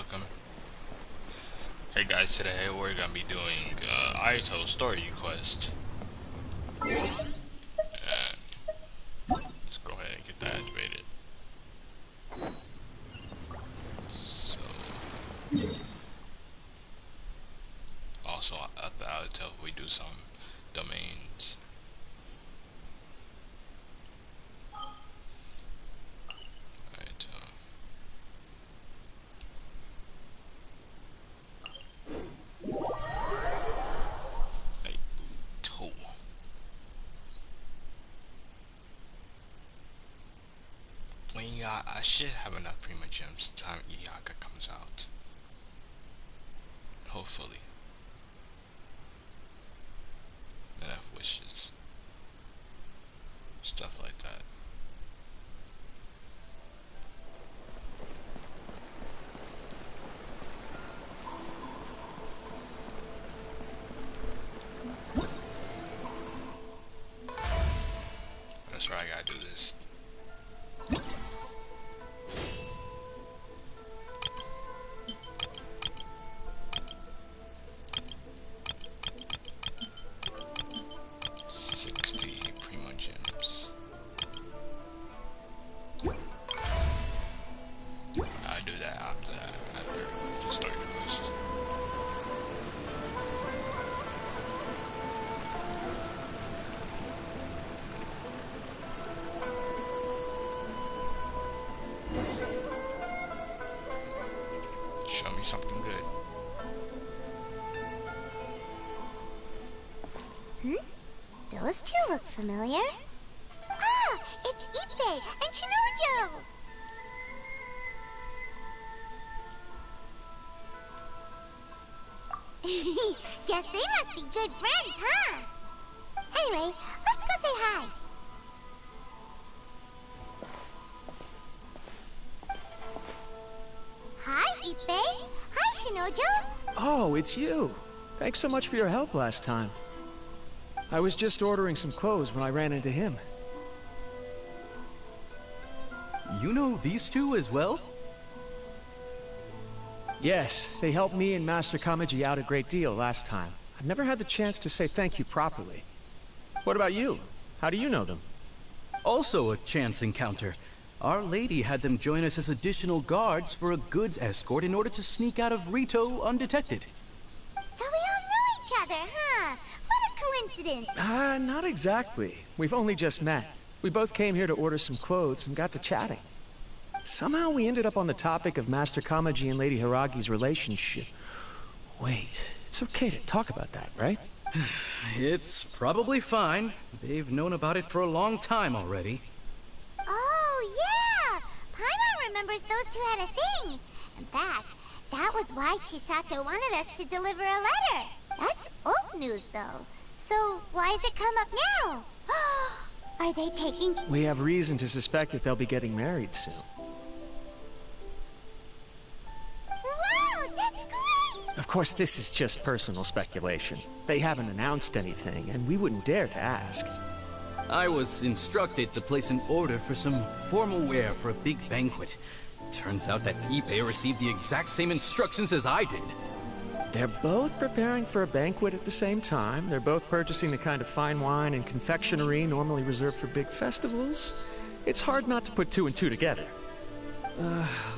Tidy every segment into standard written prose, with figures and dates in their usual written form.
welcome. Hey guys, today we're gonna be doing Naruto story quest. And let's go ahead and get that activated. So, also at the Naruto we do some domains. Alright, I should have enough Prima Gems time Iyaka comes out. Hopefully. Enough wishes. Stuff like that. That's right, I gotta do this. Show me something good. Those two look familiar. Ah, it's Ippei and Shinojo! Guess they must be good friends, huh? Anyway, let's go say hi. Hi, Ippei. Hi, Shinojo. Oh, it's you. Thanks so much for your help last time. I was just ordering some clothes when I ran into him. You know these two as well? Yes, they helped me and Master Kamaji out a great deal last time. I've never had the chance to say thank you properly. What about you? How do you know them? Also a chance encounter. Our lady had them join us as additional guards for a goods escort in order to sneak out of Rito undetected. So we all know each other, huh? What a coincidence. Not exactly. We've only just met. We both came here to order some clothes and got to chatting. Somehow we ended up on the topic of Master Kamaji and Lady Hiragi's relationship. Wait, it's okay to talk about that, right? It's probably fine. They've known about it for a long time already. Oh, yeah! Paimon remembers those two had a thing. In fact, that was why Chisato wanted us to deliver a letter. That's old news, though. So, why has it come up now? Are they taking... We have reason to suspect that they'll be getting married soon. Wow, that's great! Of course, this is just personal speculation. They haven't announced anything, and we wouldn't dare to ask. I was instructed to place an order for some formal wear for a big banquet. Turns out that Ippei received the exact same instructions as I did. They're both preparing for a banquet at the same time. They're both purchasing the kind of fine wine and confectionery normally reserved for big festivals. It's hard not to put two and two together.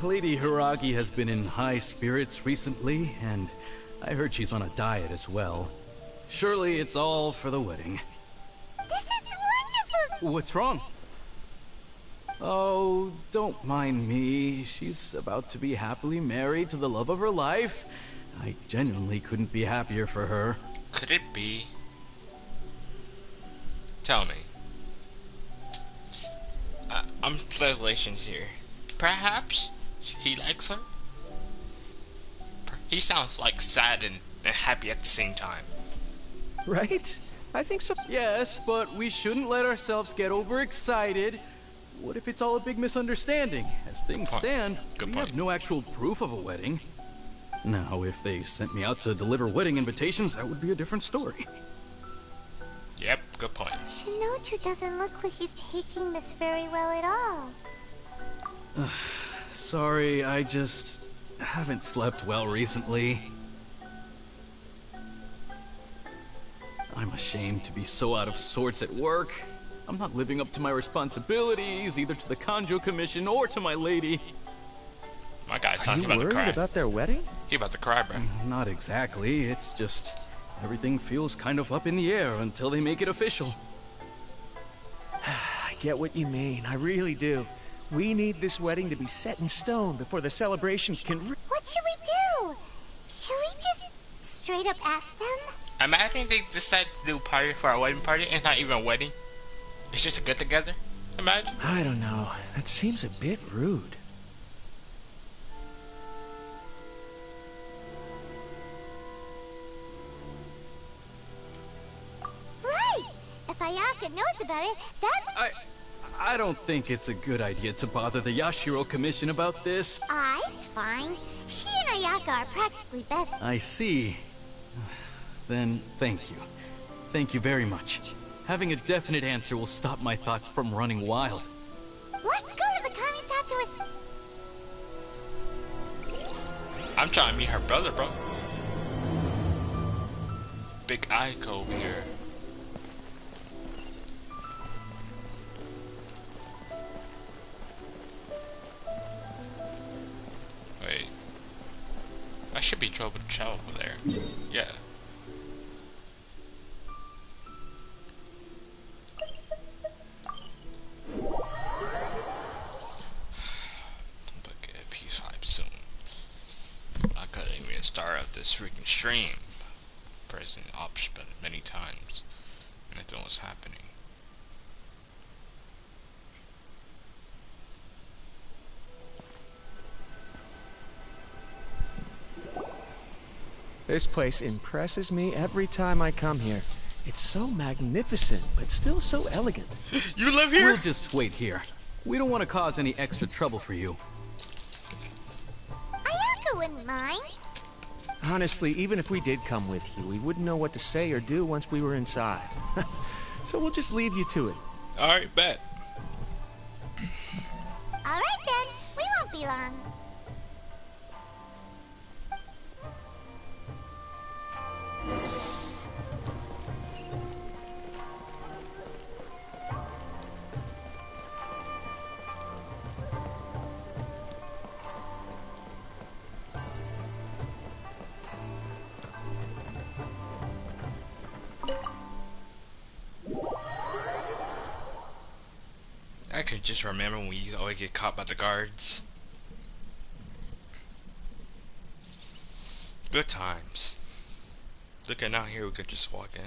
Lady Hiragi has been in high spirits recently, and I heard she's on a diet as well. Surely it's all for the wedding. This is wonderful! What's wrong? Oh, don't mind me. She's about to be happily married to the love of her life. I genuinely couldn't be happier for her. Could it be? Tell me. I'm speculations here. Perhaps he likes her? He sounds like sad and happy at the same time. Right? I think so. Yes, but we shouldn't let ourselves get overexcited. What if it's all a big misunderstanding? As things stand, we have no actual proof of a wedding. Now, if they sent me out to deliver wedding invitations, that would be a different story. Yep, good point. Shinoju doesn't look like he's taking this very well at all. Sorry, I just... haven't slept well recently. I'm ashamed to be so out of sorts at work. I'm not living up to my responsibilities, either to the Kanjo Commission or to my lady. My guy's Are talking you about to worried cry. about their wedding? He about to cry, bro. Not exactly, it's just everything feels kind of up in the air until they make it official. I get what you mean, I really do. We need this wedding to be set in stone before the celebrations can What should we do? Should we just straight up ask them? Imagine they decided to do a party for our wedding party, and it's not even a wedding. It's just a get together. Imagine. I don't know. That seems a bit rude. Right! If Ayaka knows about it, that... I don't think it's a good idea to bother the Yashiro Commission about this. It's fine. She and Ayaka are practically best. I see. Then thank you. Thank you very much. Having a definite answer will stop my thoughts from running wild. Let's go to the Kamisato's... I'm trying to meet her brother, bro. Big Aiko over here. Wait. I should be trouble over there. Yeah. But get a PS5 soon. I couldn't even start out this freaking stream. Pressing option button many times. And nothing was happening. This place impresses me every time I come here. It's so magnificent, but still so elegant. You live here? We'll just wait here. We don't want to cause any extra trouble for you. Ayaka wouldn't mind. Honestly, even if we did come with you, we wouldn't know what to say or do once we were inside. So we'll just leave you to it. Alright, bet. Alright then, we won't be long. I could just remember when we used to always get caught by the guards. Good times. Looking out here, we could just walk in.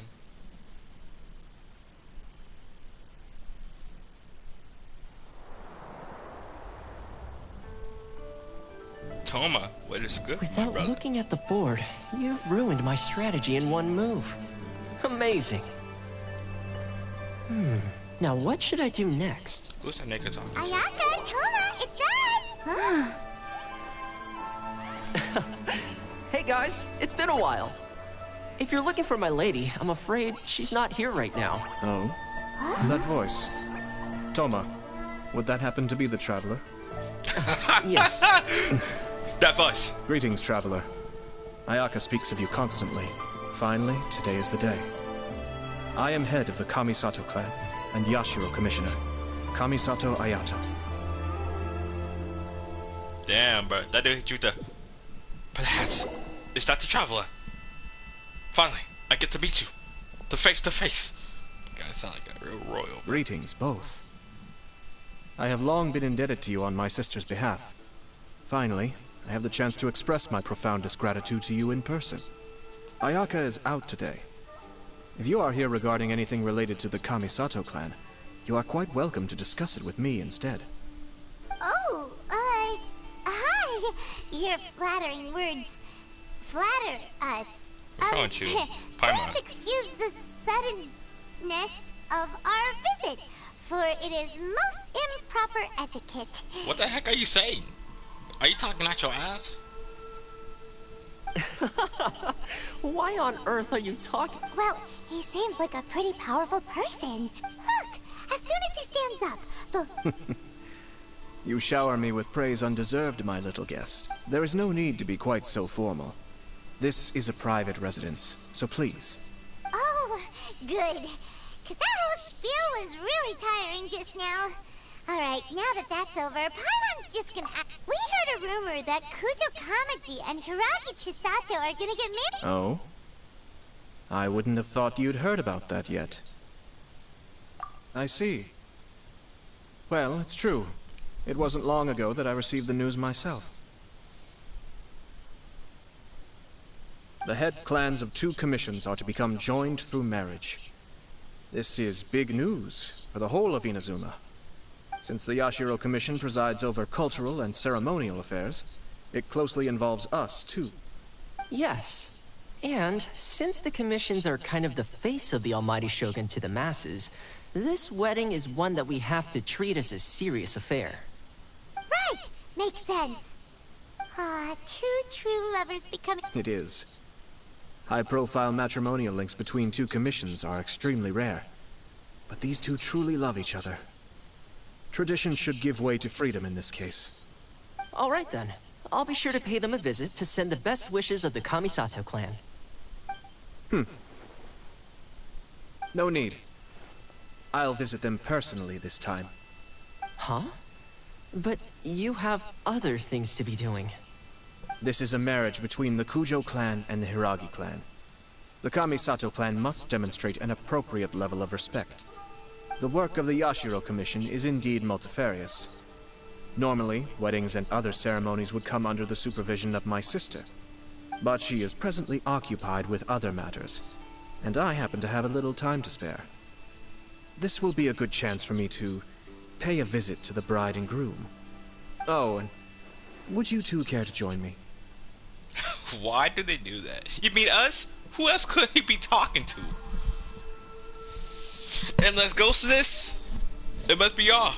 Toma, what is good, my Without brother? looking at the board, you've ruined my strategy in one move. Amazing. Now what should I do next? Who's that nigga talking? Ayaka, Toma, it's us! Hey guys, it's been a while. If you're looking for my lady, I'm afraid she's not here right now. Oh? That voice. Toma, would that happen to be the traveler? Yes. That voice. Greetings, traveler. Ayaka speaks of you constantly. Finally, today is the day. I am head of the Kamisato clan and Yashiro commissioner, Kamisato Ayato. Damn, bro. That dude hit you with the... Perhaps. Is that the traveler? Finally, I get to meet you. To face. You guys sound like a real royal. Bro. Greetings, both. I have long been indebted to you on my sister's behalf. Finally, I have the chance to express my profoundest gratitude to you in person. Ayaka is out today. If you are here regarding anything related to the Kamisato clan, you are quite welcome to discuss it with me instead. Oh, hi! Your flattering words flatter us. What's wrong with you, Paimon? Please excuse the suddenness of our visit, for it is most improper etiquette. What the heck are you saying? Are you talking out your ass? Why on earth are you talking? Well, he seems like a pretty powerful person. Look, as soon as he stands up, the... You shower me with praise undeserved, my little guest. There is no need to be quite so formal. This is a private residence, so please. Oh, good. Because that whole spiel was really tiring just now. Alright, now that that's over, Paimon's just gonna act. We heard a rumor that Kujo Kamaji and Hiragi Chisato are gonna get married. Oh? I wouldn't have thought you'd heard about that yet. I see. Well, it's true. It wasn't long ago that I received the news myself. The head clans of 2 commissions are to become joined through marriage. This is big news for the whole of Inazuma. Since the Yashiro Commission presides over cultural and ceremonial affairs, it closely involves us, too. Yes. And since the commissions are kind of the face of the Almighty Shogun to the masses, this wedding is one that we have to treat as a serious affair. Right! Makes sense. Ah, 2 true lovers becoming... It is. High-profile matrimonial links between 2 commissions are extremely rare. But these 2 truly love each other. Tradition should give way to freedom in this case. All right then. I'll be sure to pay them a visit to send the best wishes of the Kamisato clan. No need. I'll visit them personally this time. Huh? But you have other things to be doing. This is a marriage between the Kujo clan and the Hiragi clan. The Kamisato clan must demonstrate an appropriate level of respect. The work of the Yashiro Commission is indeed multifarious. Normally, weddings and other ceremonies would come under the supervision of my sister. But she is presently occupied with other matters, and I happen to have a little time to spare. This will be a good chance for me to pay a visit to the bride and groom. Oh, and would you 2 care to join me? Why do they do that? You mean us? Who else could he be talking to? Unless Ghost is this, it must be y'all.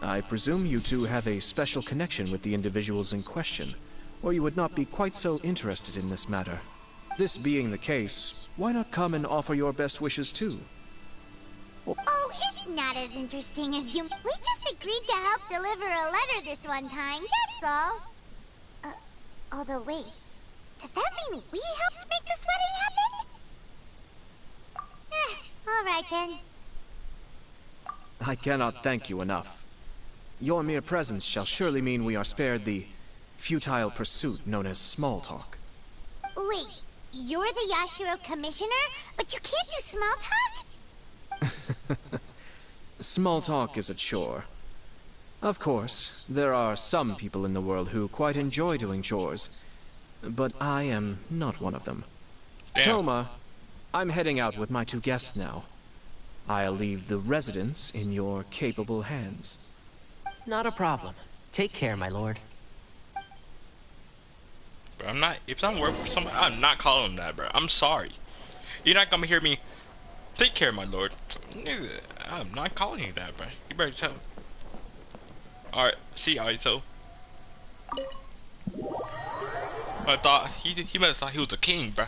I presume you 2 have a special connection with the individuals in question, or you would not be quite so interested in this matter. This being the case, why not come and offer your best wishes too? Oh, it's not as interesting as you... We just agreed to help deliver a letter this one time, that's all. Although wait, does that mean we helped make this wedding happen? Alright then. I cannot thank you enough. Your mere presence shall surely mean we are spared the futile pursuit known as small talk. Wait, you're the Yashiro Commissioner, but you can't do small talk? Small talk is a chore. Of course, there are some people in the world who quite enjoy doing chores, but I am not one of them. Damn. Toma, I'm heading out with my 2 guests now. I'll leave the residence in your capable hands. Not a problem. Take care, my lord. Bro, I'm not. If I'm working for somebody, I'm not calling him that, bro. I'm sorry. You're not gonna hear me. Take care, my lord. Nigga, I'm not calling you that, bro. You better tell him. Alright, see, Aito. I thought he might have thought he was a king, bro.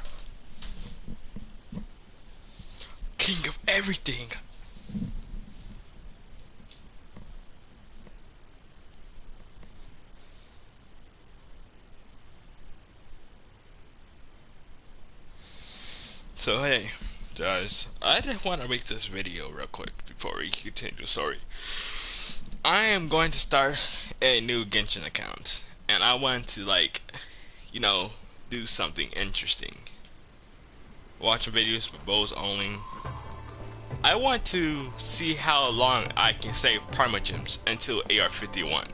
King of everything. So hey, guys, I just want to make this video real quick before we continue the story. I am going to start a new Genshin account, and I want to, like, you know, do something interesting. Watch videos for bows only. I want to see how long I can save Primogems until AR 51.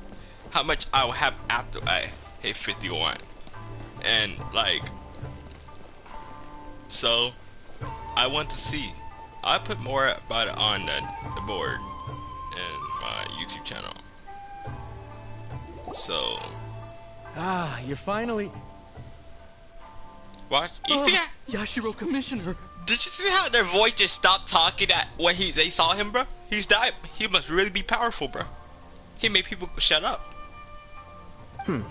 How much I will have after I hit 51. And, like, so I want to see. I put more about it on the board in my YouTube channel. So Ah, you're finally... watch. You see that? Yashiro Commissioner. Did you see how their voice just stopped talking at when they saw him, bro? He's died. He must really be powerful, bro. He made people shut up. Who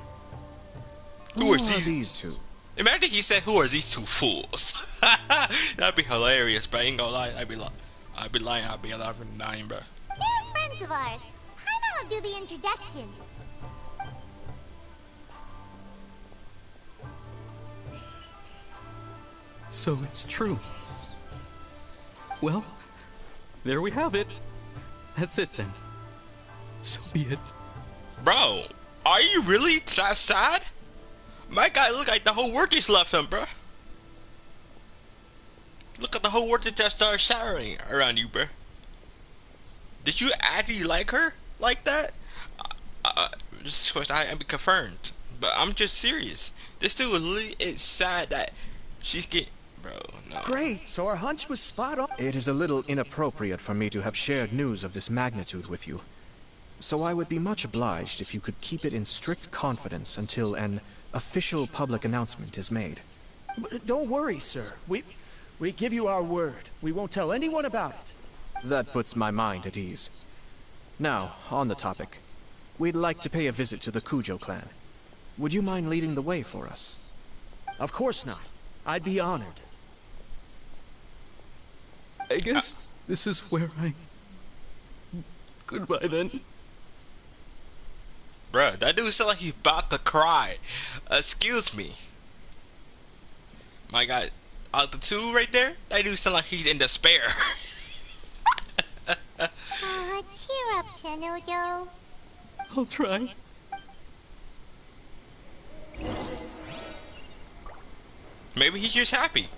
Who are are these? these 2? Imagine he said, "Who are these 2 fools?" That'd be hilarious, but I ain't gonna lie. I'd be lying. I'd be alive and dying, bro. They're friends of ours. I'll do the introductions. So it's true. Well, there we have it. That's it then. So be it. Bro, are you really that sad? My guy look like the whole world just left him, bro. Look at the whole world that just started showering around you, bro. Did you actually like her like that? This is question I am confirmed, but I'm just serious. This dude really is sad that she's getting, bro. No. Great, so our hunch was spot on. It is a little inappropriate for me to have shared news of this magnitude with you. So I would be much obliged if you could keep it in strict confidence until an official public announcement is made. Don't worry, sir. We give you our word. We won't tell anyone about it. That puts my mind at ease. Now, on the topic. We'd like to pay a visit to the Kujo clan. Would you mind leading the way for us? Of course not. I'd be honored. I guess this is where I... Goodbye then. Bruh, that dude sound like he's about to cry. Excuse me. My God, out the two right there, that dude sound like he's in despair. Cheer up, Shinojo. I'll try. Maybe he's just happy.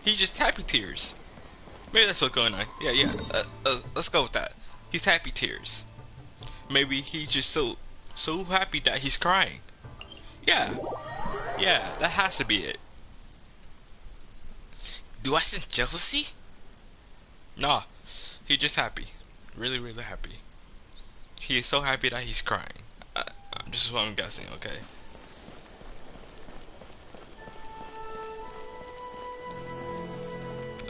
He's just happy tears. Maybe that's what's going on. Yeah. Let's go with that. He's happy tears. Maybe he's just so happy that he's crying. Yeah, that has to be it. Do I sense jealousy? Nah, he's just happy. Really, really happy. He is so happy that he's crying. This is what I'm guessing, okay?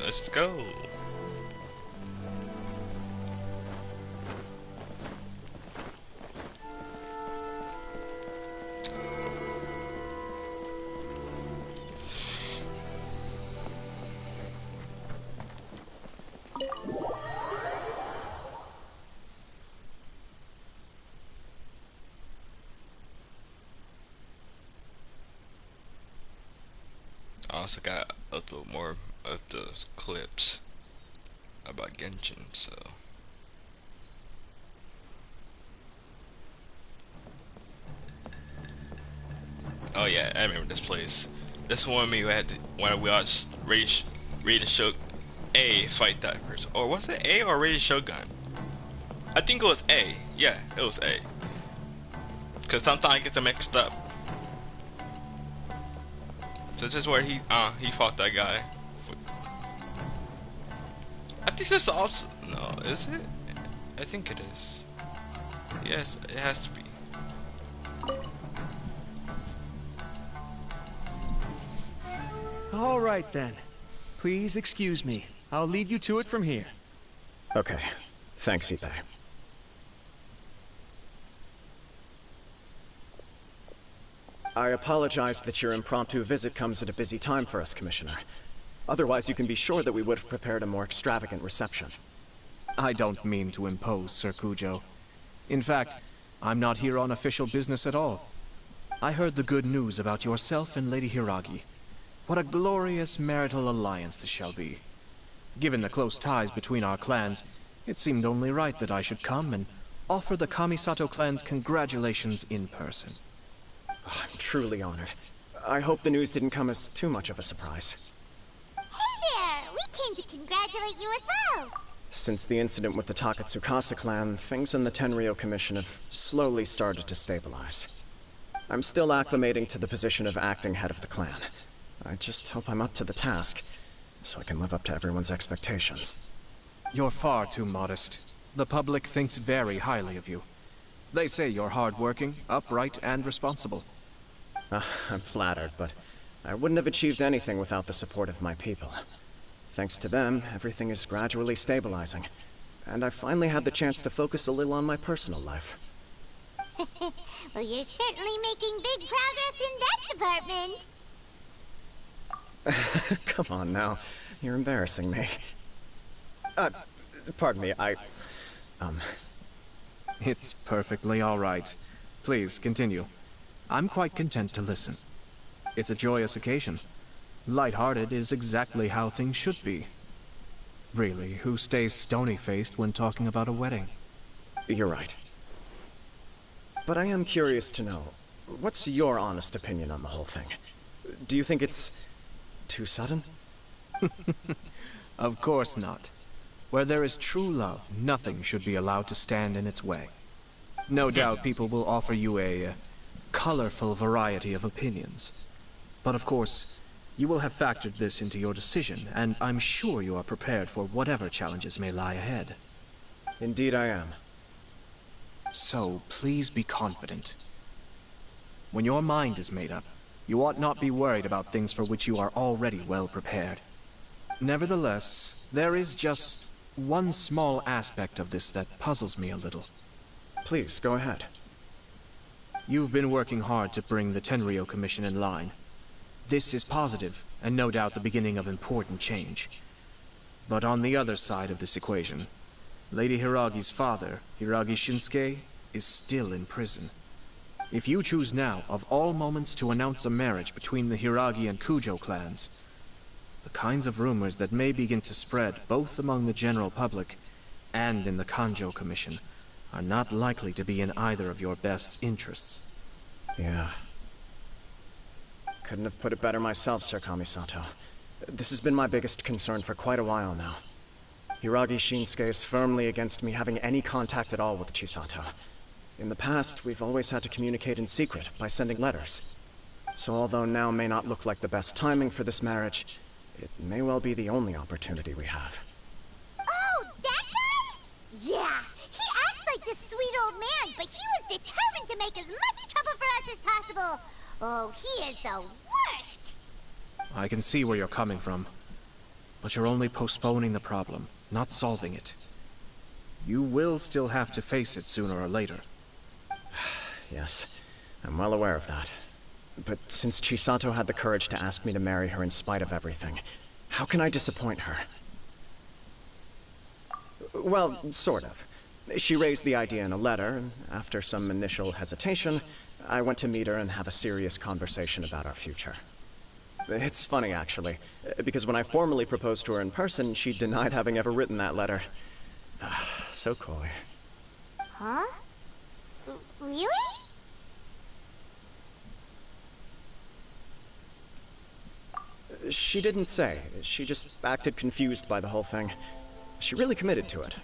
Let's go. I also got a little more of the clips about Genshin, so oh yeah, I remember this place. This one we had when we watched Raid Show A fight that person. Or was it A or Raid Shogun? I think it was A. Yeah, it was A. Cause sometimes I get them mixed up. So this is where he fought that guy. I think this is also no, is it? I think it is. Yes, it has to be. All right then. Please excuse me. I'll leave you to it from here. Okay. Thanks, Ippei. I apologize that your impromptu visit comes at a busy time for us, Commissioner. Otherwise, you can be sure that we would have prepared a more extravagant reception. I don't mean to impose, Sir Kujo. In fact, I'm not here on official business at all. I heard the good news about yourself and Lady Hiragi. What a glorious marital alliance this shall be. Given the close ties between our clans, it seemed only right that I should come and offer the Kamisato clan's congratulations in person. I'm truly honored. I hope the news didn't come as too much of a surprise. Hey there! We came to congratulate you as well! Since the incident with the Takatsukasa clan, things in the Tenryo Commission have slowly started to stabilize. I'm still acclimating to the position of acting head of the clan. I just hope I'm up to the task, so I can live up to everyone's expectations. You're far too modest. The public thinks very highly of you. They say you're hardworking, upright, and responsible. I'm flattered, but I wouldn't have achieved anything without the support of my people. Thanks to them, everything is gradually stabilizing, and I finally had the chance to focus a little on my personal life. Well, you're certainly making big progress in that department. Come on now, you're embarrassing me. Pardon me, It's perfectly all right. Please, continue. I'm quite content to listen. It's a joyous occasion. Light-hearted is exactly how things should be. Really, who stays stony-faced when talking about a wedding? You're right. But I am curious to know, what's your honest opinion on the whole thing? Do you think it's too sudden? Of course not. Where there is true love, nothing should be allowed to stand in its way. No doubt people will offer you a colorful variety of opinions. But of course, you will have factored this into your decision, and I'm sure you are prepared for whatever challenges may lie ahead. Indeed I am. So, please be confident. When your mind is made up, you ought not be worried about things for which you are already well prepared. Nevertheless, there is just one small aspect of this that puzzles me a little. Please, go ahead. You've been working hard to bring the Tenryou Commission in line. This is positive, and no doubt the beginning of important change. But on the other side of this equation, Lady Hiragi's father, Hiragi Shinsuke, is still in prison. If you choose now, of all moments, to announce a marriage between the Hiragi and Kujo clans, the kinds of rumors that may begin to spread both among the general public and in the Kanjo Commission are not likely to be in either of your best interests. Yeah. Couldn't have put it better myself, Sir Kamisato. This has been my biggest concern for quite a while now. Hiragi Shinsuke is firmly against me having any contact at all with Chisato. In the past, we've always had to communicate in secret by sending letters. So although now may not look like the best timing for this marriage, it may well be the only opportunity we have. Oh, that guy? Yeah, he acts like this sweet old man, but he was determined to make as much trouble for us as possible. Oh, he is the worst! I can see where you're coming from. But you're only postponing the problem, not solving it. You will still have to face it sooner or later. Yes, I'm well aware of that. But since Chisato had the courage to ask me to marry her in spite of everything, how can I disappoint her? Well, sort of. She raised the idea in a letter, and after some initial hesitation, I went to meet her and have a serious conversation about our future. It's funny, actually, because when I formally proposed to her in person, she denied having ever written that letter. So coy. Huh? Really? She didn't say. She just acted confused by the whole thing. She really committed to it.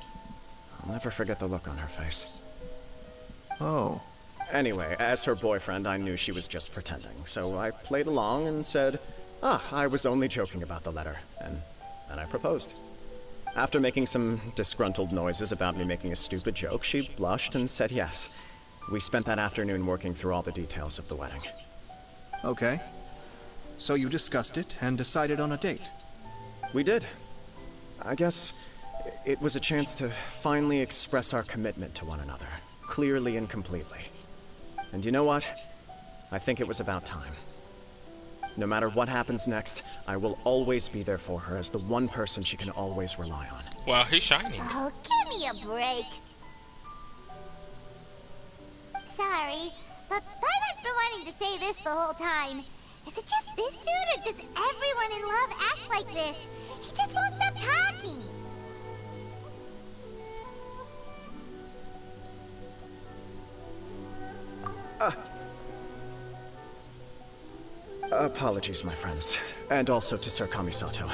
I'll never forget the look on her face. Oh. Anyway, as her boyfriend, I knew she was just pretending, so I played along and said, I was only joking about the letter, and then I proposed. After making some disgruntled noises about me making a stupid joke, she blushed and said yes. We spent that afternoon working through all the details of the wedding. Okay. So you discussed it and decided on a date? We did. I guess it was a chance to finally express our commitment to one another, clearly and completely. And you know what? I think it was about time. No matter what happens next, I will always be there for her as the one person she can always rely on. Well, he's shining. Oh, give me a break. Sorry, but Paimon's been wanting to say this the whole time. Is it just this dude, or does everyone in love act like this? He just won't stop talking. Apologies, my friends. And also to Sir Kamisato.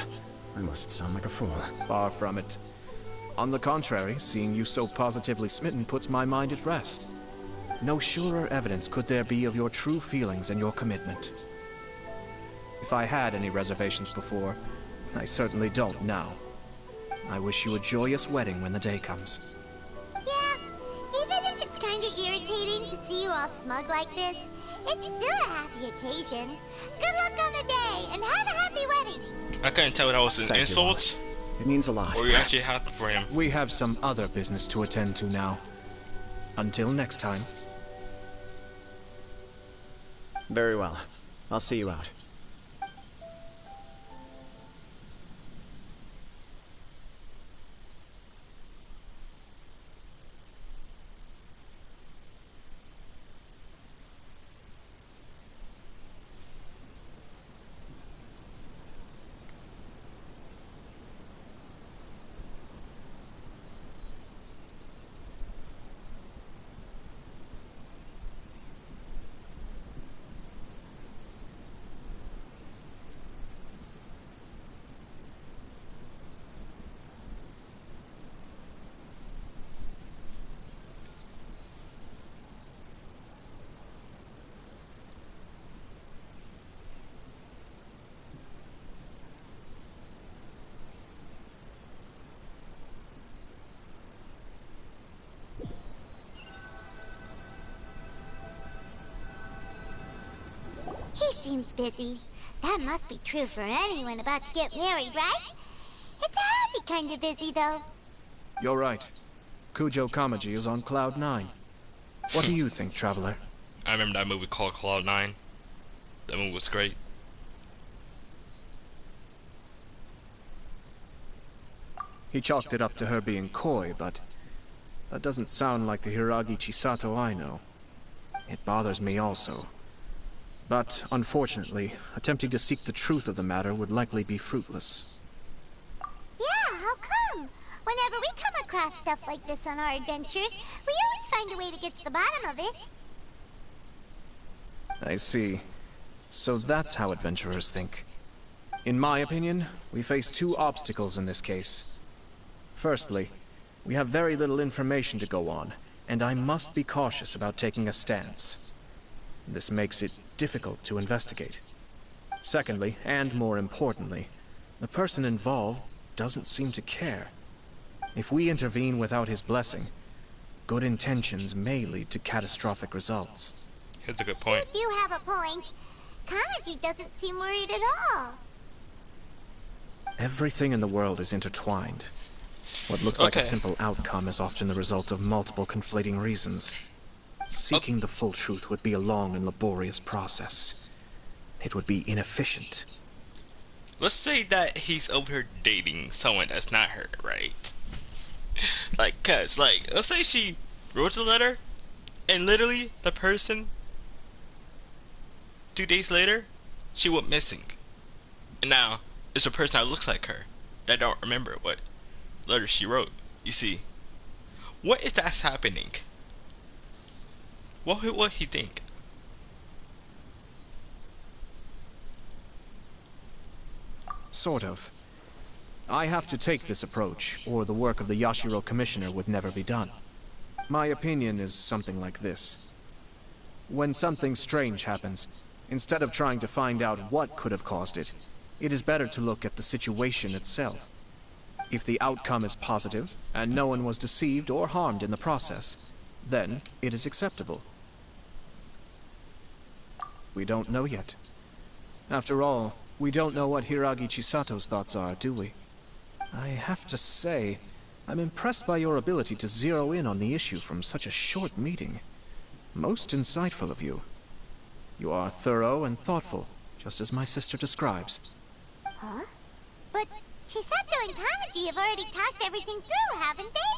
I must sound like a fool. Far from it. On the contrary, seeing you so positively smitten puts my mind at rest. No surer evidence could there be of your true feelings and your commitment. If I had any reservations before, I certainly don't now. I wish you a joyous wedding when the day comes. Yeah, even if it's kinda irritating to see you all smug like this, it's still a happy occasion. Good luck on the day, and have a happy wedding! I couldn't tell that was an Thank you, insult, It means a lot. or you actually happy for him. We have some other business to attend to now. Until next time. Very well. I'll see you out. seems busy. That must be true for anyone about to get married, right? It's a happy kind of busy, though. You're right. Kujo Kamaji is on Cloud 9. What do you think, Traveler? I remember that movie called Cloud 9. That movie was great. He chalked it up to her being coy, but that doesn't sound like the Hiragi Chisato I know. It bothers me also. But, unfortunately, attempting to seek the truth of the matter would likely be fruitless. Yeah, how come? Whenever we come across stuff like this on our adventures, we always find a way to get to the bottom of it. I see. So that's how adventurers think. In my opinion, we face two obstacles in this case. Firstly, we have very little information to go on, and I must be cautious about taking a stance. This makes it difficult to investigate. Secondly, and more importantly, the person involved doesn't seem to care. If we intervene without his blessing, good intentions may lead to catastrophic results. That's a good point. You do have a point. Kamaji doesn't seem worried at all. Everything in the world is intertwined. What looks like a simple outcome is often the result of multiple conflating reasons. Seeking the full truth would be a long and laborious process. It would be inefficient. Let's say that he's over here dating someone that's not her, right? Let's say she wrote the letter, and literally, the person, 2 days later, she went missing. And now, it's a person that looks like her, that don't remember what letter she wrote. You see, what if that's happening? What would he think? Sort of. I have to take this approach, or the work of the Yashiro Commissioner would never be done. My opinion is something like this. When something strange happens, instead of trying to find out what could have caused it, it is better to look at the situation itself. If the outcome is positive, and no one was deceived or harmed in the process, then it is acceptable. We don't know yet. After all, we don't know what Hiragi Chisato's thoughts are, do we? I have to say, I'm impressed by your ability to zero in on the issue from such a short meeting. Most insightful of you. You are thorough and thoughtful, just as my sister describes. Huh? But Chisato and Kamaji have already talked everything through, haven't they?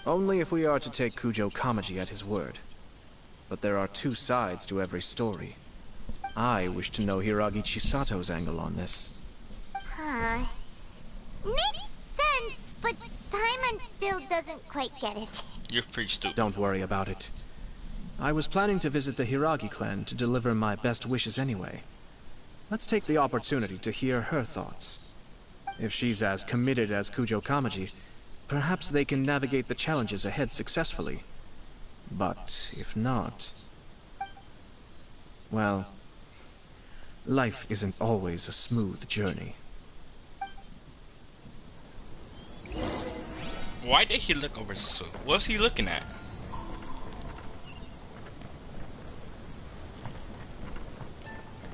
Only if we are to take Kujo Kamaji at his word. But there are two sides to every story. I wish to know Hiragi Chisato's angle on this. Huh. Makes sense, but Paimon still doesn't quite get it. You're pretty stupid. Don't worry about it. I was planning to visit the Hiragi clan to deliver my best wishes anyway. Let's take the opportunity to hear her thoughts. If she's as committed as Kujo Kamaji, perhaps they can navigate the challenges ahead successfully. But if not... well, life isn't always a smooth journey. Why did he look over this way? What was he looking at?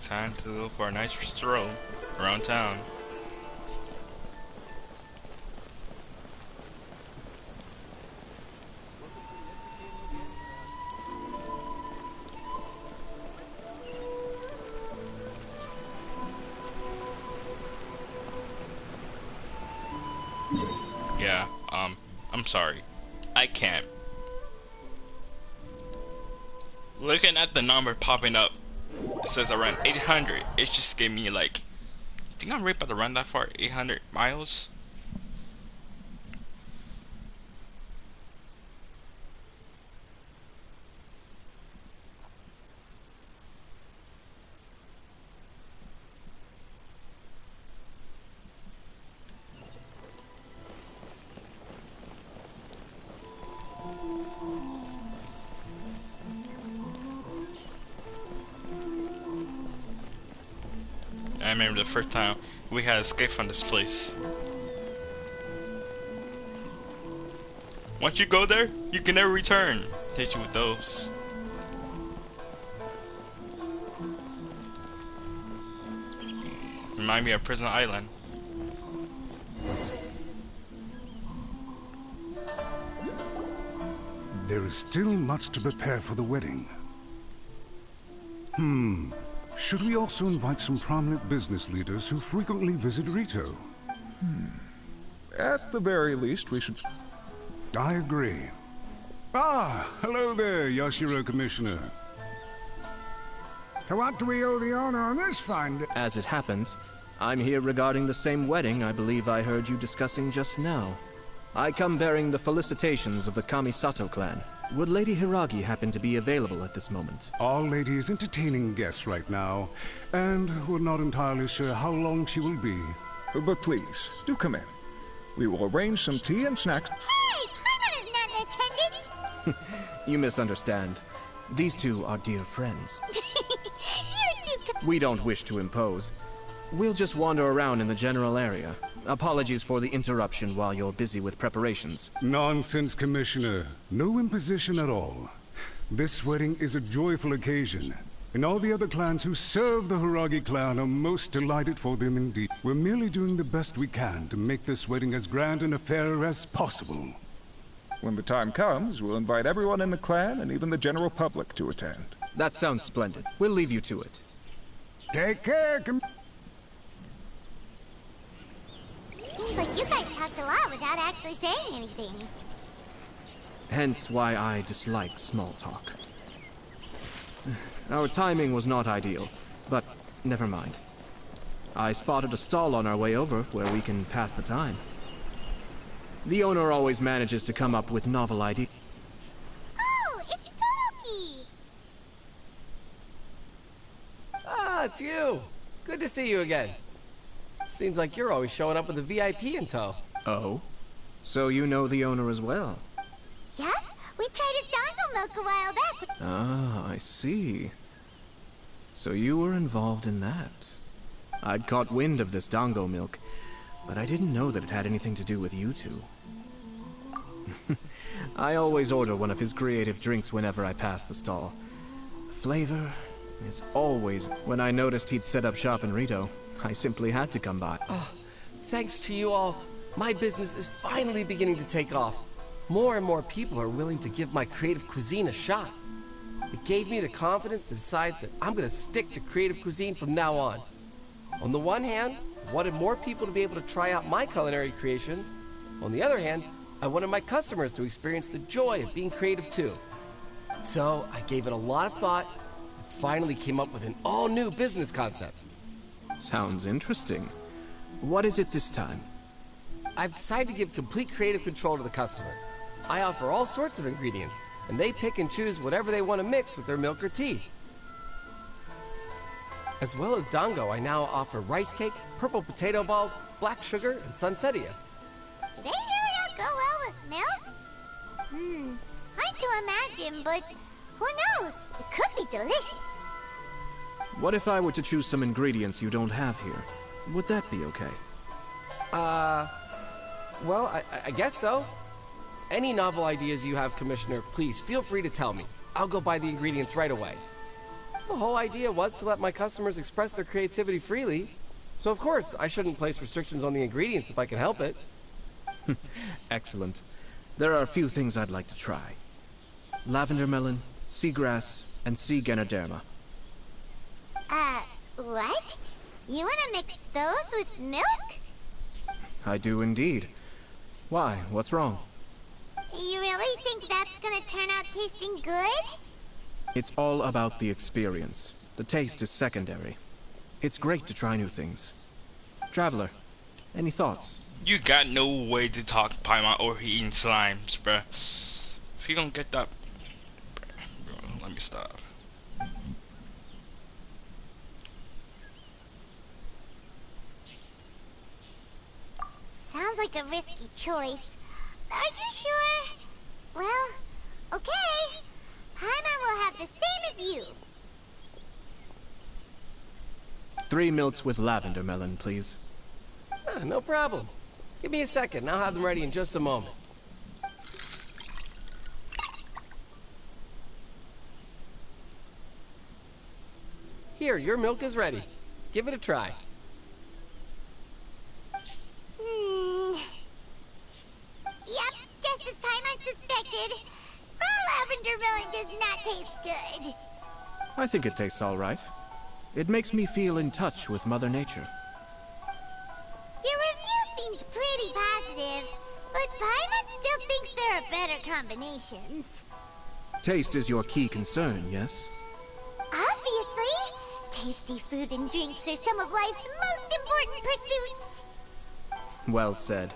Time to go for a nice stroll around town. Yeah, I'm sorry. I can't. Looking at the number popping up, it says around 800. It just gave me like, you think I'm really about to run that far? 800 miles? I remember the first time we had escaped from this place. Once you go there, you can never return. Hit you with those. Remind me of Prison Island. There is still much to prepare for the wedding. Should we also invite some prominent business leaders who frequently visit Rito? At the very least, we should... I agree. Ah, hello there, Yashiro Commissioner. To what do we owe the honor on this fine day? As it happens, I'm here regarding the same wedding I believe I heard you discussing just now. I come bearing the felicitations of the Kamisato clan. Would Lady Hiragi happen to be available at this moment? Our lady is entertaining guests right now, and we're not entirely sure how long she will be. But please, do come in. We will arrange some tea and snacks. Hey, Paimon is not in attendance! You misunderstand. These two are dear friends. You're too... We don't wish to impose. We'll just wander around in the general area. Apologies for the interruption while you're busy with preparations. Nonsense, Commissioner. No imposition at all. This wedding is a joyful occasion, and all the other clans who serve the Hiragi clan are most delighted for them indeed. We're merely doing the best we can to make this wedding as grand an affair as possible. When the time comes, we'll invite everyone in the clan and even the general public to attend. That sounds splendid. We'll leave you to it. Take care, Seems like you guys talked a lot without actually saying anything. Hence why I dislike small talk. Our timing was not ideal, but never mind. I spotted a stall on our way over where we can pass the time. The owner always manages to come up with novel ideas. Oh, it's Todoroki! Ah, it's you. Good to see you again. Seems like you're always showing up with a VIP in tow. Oh? So you know the owner as well? Yep, we tried his dango milk a while back. Ah, I see. So you were involved in that. I'd caught wind of this dango milk, but I didn't know that it had anything to do with you two. I always order one of his creative drinks whenever I pass the stall. The flavor is always... When I noticed he'd set up shop in Rito, I simply had to come by. Oh, thanks to you all, my business is finally beginning to take off. More and more people are willing to give my creative cuisine a shot. It gave me the confidence to decide that I'm gonna stick to creative cuisine from now on. On the one hand, I wanted more people to be able to try out my culinary creations. On the other hand, I wanted my customers to experience the joy of being creative too. So I gave it a lot of thought and finally came up with an all-new business concept. Sounds interesting. What is it this time? I've decided to give complete creative control to the customer. I offer all sorts of ingredients, and they pick and choose whatever they want to mix with their milk or tea. As well as dango, I now offer rice cake, purple potato balls, black sugar, and sunsettia. Do they really all go well with milk? Hard to imagine, but who knows? It could be delicious. What if I were to choose some ingredients you don't have here? Would that be okay? Well, I guess so. Any novel ideas you have, Commissioner, please feel free to tell me. I'll go buy the ingredients right away. The whole idea was to let my customers express their creativity freely. So of course, I shouldn't place restrictions on the ingredients if I can help it. Excellent. There are a few things I'd like to try. Lavender melon, seagrass, and sea ganoderma. What? You wanna mix those with milk? I do indeed. Why? What's wrong? You really think that's gonna turn out tasting good? It's all about the experience. The taste is secondary. It's great to try new things. Traveler, any thoughts? You got no way to talk Paimon or eating slimes, bruh. If you don't get that... Bro, let me stop. Sounds like a risky choice. Are you sure? Well, okay. Paimon will have the same as you. 3 milks with lavender melon, please. No problem. Give me a second, and I'll have them ready in just a moment. Here, your milk is ready. Give it a try. think it tastes all right. It makes me feel in touch with Mother Nature. Your review seemed pretty positive, but Paimon still thinks there are better combinations. Taste is your key concern, yes? Obviously! Tasty food and drinks are some of life's most important pursuits! Well said.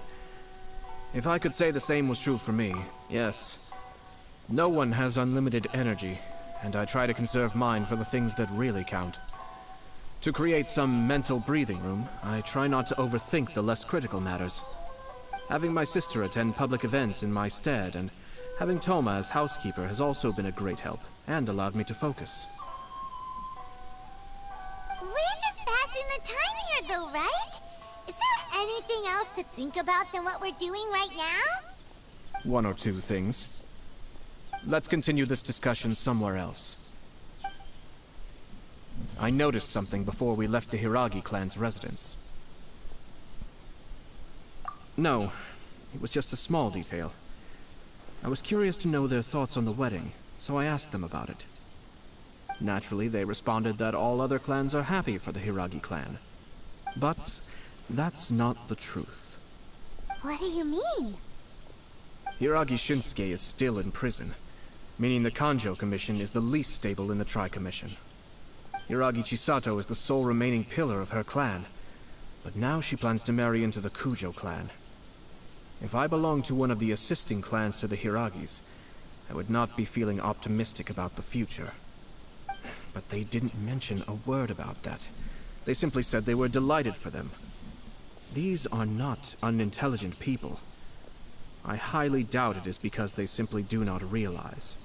If I could say the same was true for me, yes. No one has unlimited energy, and I try to conserve mine for the things that really count. To create some mental breathing room, I try not to overthink the less critical matters. Having my sister attend public events in my stead, and having Toma as housekeeper has also been a great help, and allowed me to focus. We're just passing the time here though, right? Is there anything else to think about than what we're doing right now? One or two things. Let's continue this discussion somewhere else. I noticed something before we left the Hiragi clan's residence. No, it was just a small detail. I was curious to know their thoughts on the wedding, so I asked them about it. Naturally, they responded that all other clans are happy for the Hiragi clan. But that's not the truth. What do you mean? Hiragi Shinsuke is still in prison, meaning the Kanjo Commission is the least stable in the Tri-Commission. Hiragi Chisato is the sole remaining pillar of her clan, but now she plans to marry into the Kujo clan. If I belonged to one of the assisting clans to the Hiragis, I would not be feeling optimistic about the future. But they didn't mention a word about that. They simply said they were delighted for them. These are not unintelligent people. I highly doubt it is because they simply do not realize.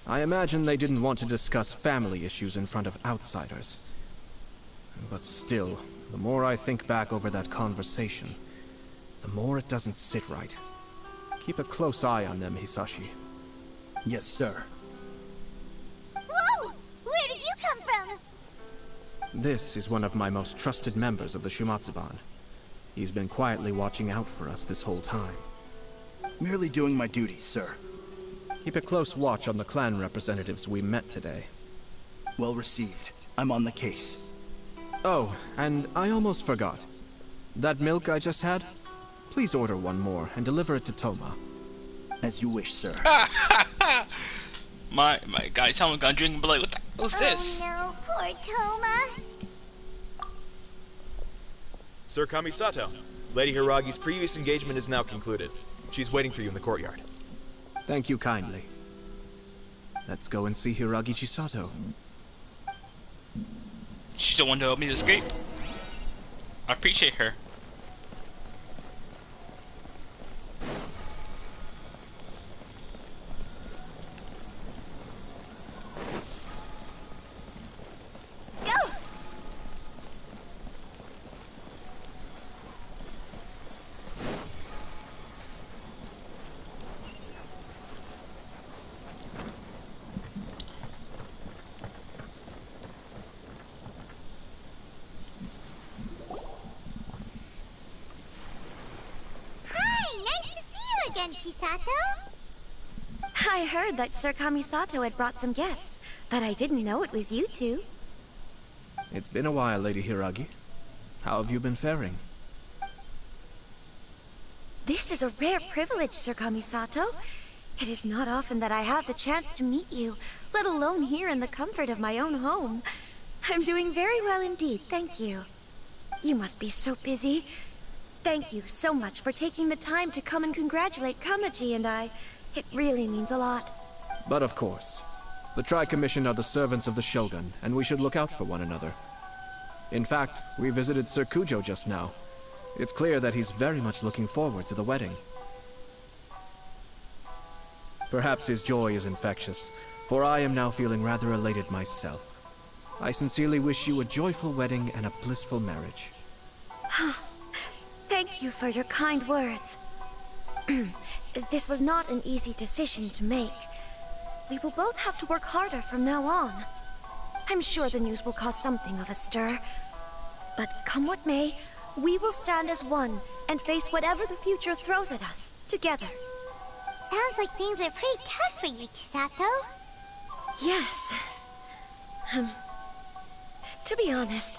I imagine they didn't want to discuss family issues in front of outsiders. But still, the more I think back over that conversation, the more it doesn't sit right. Keep a close eye on them, Hisashi. Yes, sir. Whoa! Where did you come from? This is one of my most trusted members of the Shumatsuban. He's been quietly watching out for us this whole time. Merely doing my duties, sir. Keep a close watch on the clan representatives we met today. Well received. I'm on the case. Oh, and I almost forgot. That milk I just had? Please order one more and deliver it to Toma. As you wish, sir. my guy, someone gonna drink and be like, what the hell is this? Oh no, poor Toma. Sir Kamisato, Lady Hiragi's previous engagement is now concluded. She's waiting for you in the courtyard. Thank you kindly. Let's go and see Hiragi Chisato. She's the one to help me escape. I appreciate her. Go! Chisato? I heard that Sir Kamisato had brought some guests, but I didn't know it was you two. It's been a while, Lady Hiragi. How have you been faring? This is a rare privilege, Sir Kamisato. It is not often that I have the chance to meet you, let alone here in the comfort of my own home. I'm doing very well indeed, thank you. You must be so busy. Thank you so much for taking the time to come and congratulate Kamaji and I. It really means a lot. But of course. The Tri-Commission are the servants of the Shogun, and we should look out for one another. In fact, we visited Sir Kujo just now. It's clear that he's very much looking forward to the wedding. Perhaps his joy is infectious, for I am now feeling rather elated myself. I sincerely wish you a joyful wedding and a blissful marriage. Thank you for your kind words. This was not an easy decision to make. We will both have to work harder from now on. I'm sure the news will cause something of a stir. But come what may, we will stand as one and face whatever the future throws at us, together. Sounds like things are pretty tough for you, Chisato. Yes. To be honest,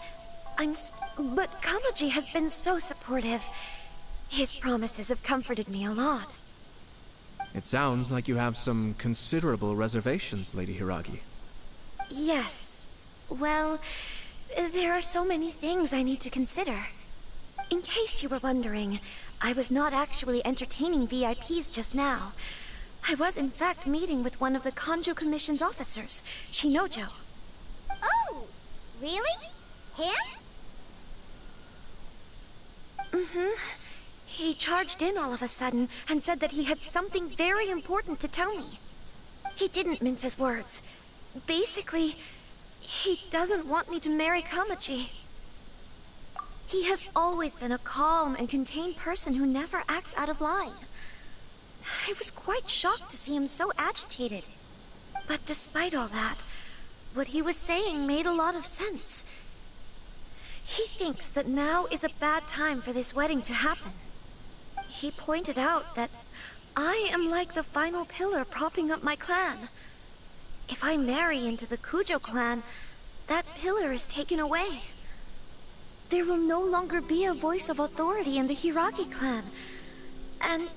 but Kamaji has been so supportive. His promises have comforted me a lot. It sounds like you have some considerable reservations, Lady Hiragi. Yes. Well, there are so many things I need to consider. In case you were wondering, I was not actually entertaining VIPs just now. I was in fact meeting with one of the Kanjo Commission's officers, Shinojo. Oh, really? Him? Mm-hmm. He charged in all of a sudden and said that he had something very important to tell me. He didn't mince his words. Basically, he doesn't want me to marry Kamaji. He has always been a calm and contained person who never acts out of line. I was quite shocked to see him so agitated. But despite all that, what he was saying made a lot of sense. He thinks that now is a bad time for this wedding to happen. He pointed out that I am like the final pillar propping up my clan. If I marry into the Kujo clan, that pillar is taken away. There will no longer be a voice of authority in the Hiragi clan. And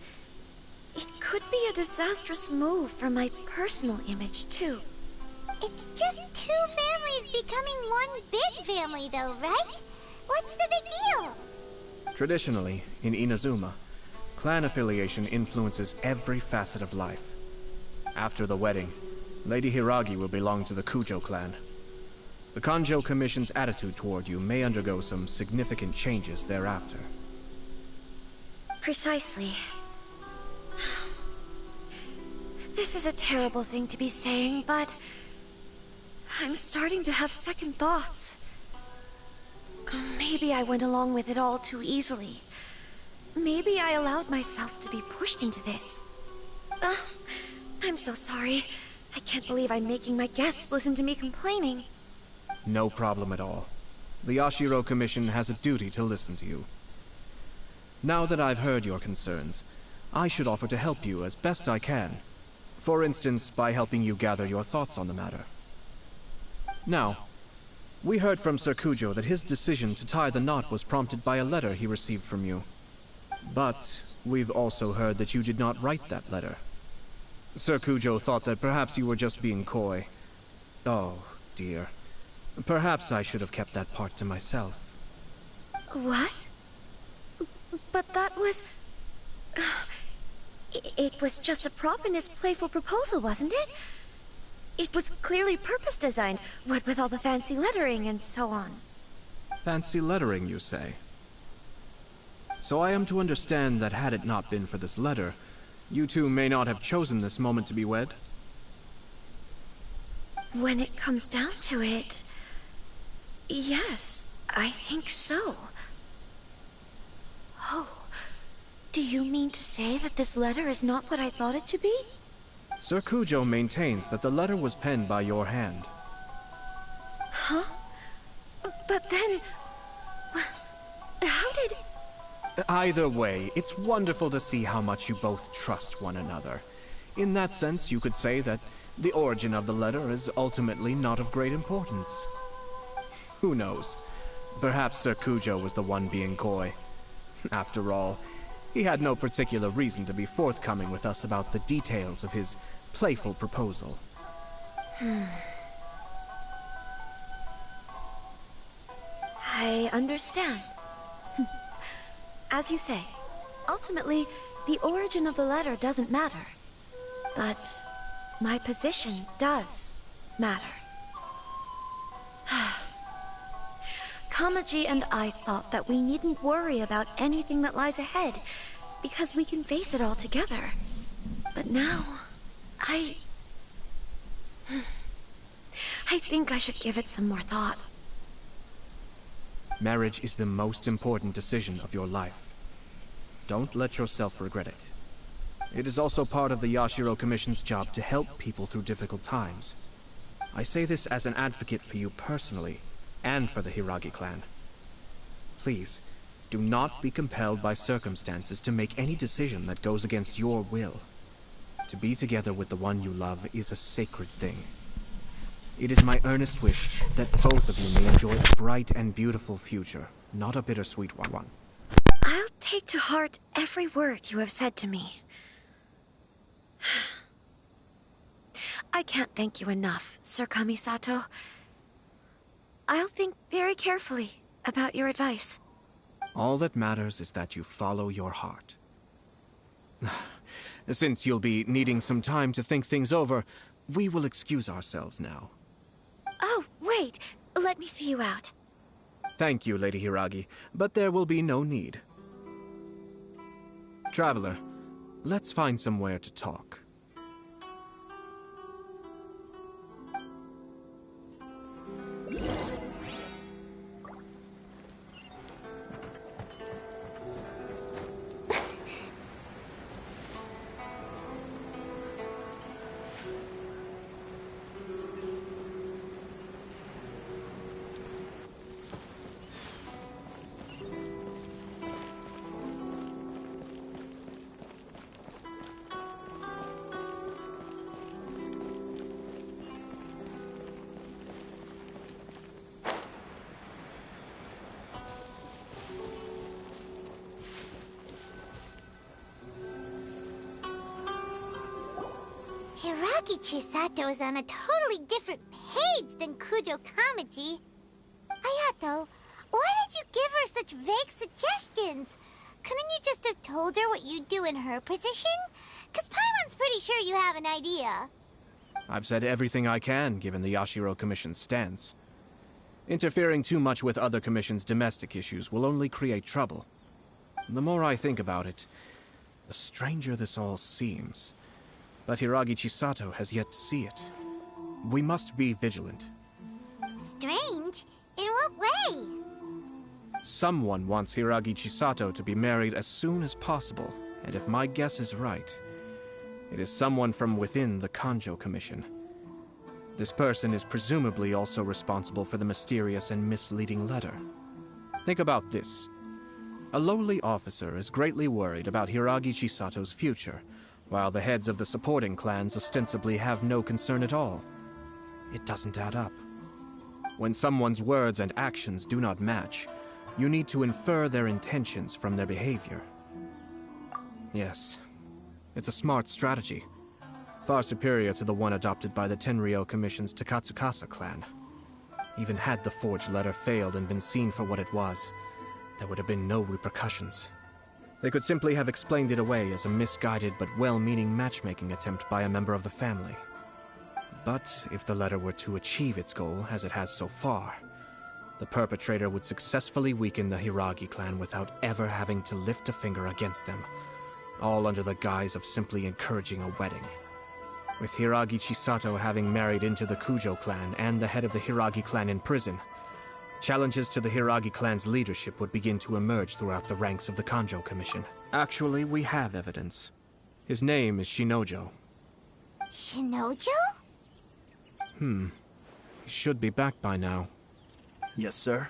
it could be a disastrous move for my personal image, too. It's just two families becoming one big family, though, right? What's the big deal? Traditionally, in Inazuma, clan affiliation influences every facet of life. After the wedding, Lady Hiragi will belong to the Kujo clan. The Kanjo Commission's attitude toward you may undergo some significant changes thereafter. Precisely. This is a terrible thing to be saying, but I'm starting to have second thoughts. Maybe I went along with it all too easily. Maybe I allowed myself to be pushed into this. I'm so sorry. I can't believe I'm making my guests listen to me complaining. No problem at all. The Yashiro Commission has a duty to listen to you. Now that I've heard your concerns, I should offer to help you as best I can. For instance, by helping you gather your thoughts on the matter. Now, we heard from Sir Kujo that his decision to tie the knot was prompted by a letter he received from you. But we've also heard that you did not write that letter. Sir Kujo thought that perhaps you were just being coy. Oh, dear. Perhaps I should have kept that part to myself. What? But that was... It was just a prop in his playful proposal, wasn't it? It was clearly purpose-designed, what with all the fancy lettering and so on. Fancy lettering, you say? So I am to understand that had it not been for this letter, you two may not have chosen this moment to be wed? When it comes down to it... yes, I think so. Oh, do you mean to say that this letter is not what I thought it to be? Sir Kujo maintains that the letter was penned by your hand. Huh? But then... how did... Either way, it's wonderful to see how much you both trust one another. In that sense, you could say that the origin of the letter is ultimately not of great importance. Who knows? Perhaps Sir Kujo was the one being coy. After all, he had no particular reason to be forthcoming with us about the details of his playful proposal. I understand. As you say, ultimately, the origin of the letter doesn't matter. But my position does matter. Kamaji and I thought that we needn't worry about anything that lies ahead, because we can face it all together. But now, I think I should give it some more thought. Marriage is the most important decision of your life. Don't let yourself regret it. It is also part of the Yashiro Commission's job to help people through difficult times. I say this as an advocate for you personally, and for the Hiragi clan. Please, do not be compelled by circumstances to make any decision that goes against your will. To be together with the one you love is a sacred thing. It is my earnest wish that both of you may enjoy a bright and beautiful future, not a bittersweet one. I'll take to heart every word you have said to me. I can't thank you enough, Sir Kamisato. I'll think very carefully about your advice. All that matters is that you follow your heart. Since you'll be needing some time to think things over, we will excuse ourselves now. Oh, wait. Let me see you out. Thank you, Lady Hiragi, but there will be no need. Traveler, let's find somewhere to talk. Hiragi Chisato is on a totally different page than Kujo Kamaji. Ayato, why did you give her such vague suggestions? Couldn't you just have told her what you'd do in her position? 'Cause Paimon's pretty sure you have an idea. I've said everything I can, given the Yashiro Commission's stance. Interfering too much with other commissions' domestic issues will only create trouble. The more I think about it, the stranger this all seems. But Hiragi Chisato has yet to see it. We must be vigilant. Strange? In what way? Someone wants Hiragi Chisato to be married as soon as possible, and if my guess is right, it is someone from within the Kanjo Commission. This person is presumably also responsible for the mysterious and misleading letter. Think about this. A lowly officer is greatly worried about Hiragi Chisato's future, while the heads of the supporting clans ostensibly have no concern at all. It doesn't add up. When someone's words and actions do not match, you need to infer their intentions from their behavior. Yes, it's a smart strategy, far superior to the one adopted by the Tenryou Commission's Takatsukasa clan. Even had the forged letter failed and been seen for what it was, there would have been no repercussions. They could simply have explained it away as a misguided but well-meaning matchmaking attempt by a member of the family. But if the letter were to achieve its goal, as it has so far, the perpetrator would successfully weaken the Hiragi clan without ever having to lift a finger against them, all under the guise of simply encouraging a wedding. With Hiragi Chisato having married into the Kujo clan and the head of the Hiragi clan in prison, challenges to the Hiragi clan's leadership would begin to emerge throughout the ranks of the Kanjo Commission. Actually, we have evidence. His name is Shinojo. Shinojo? He should be back by now. Yes, sir.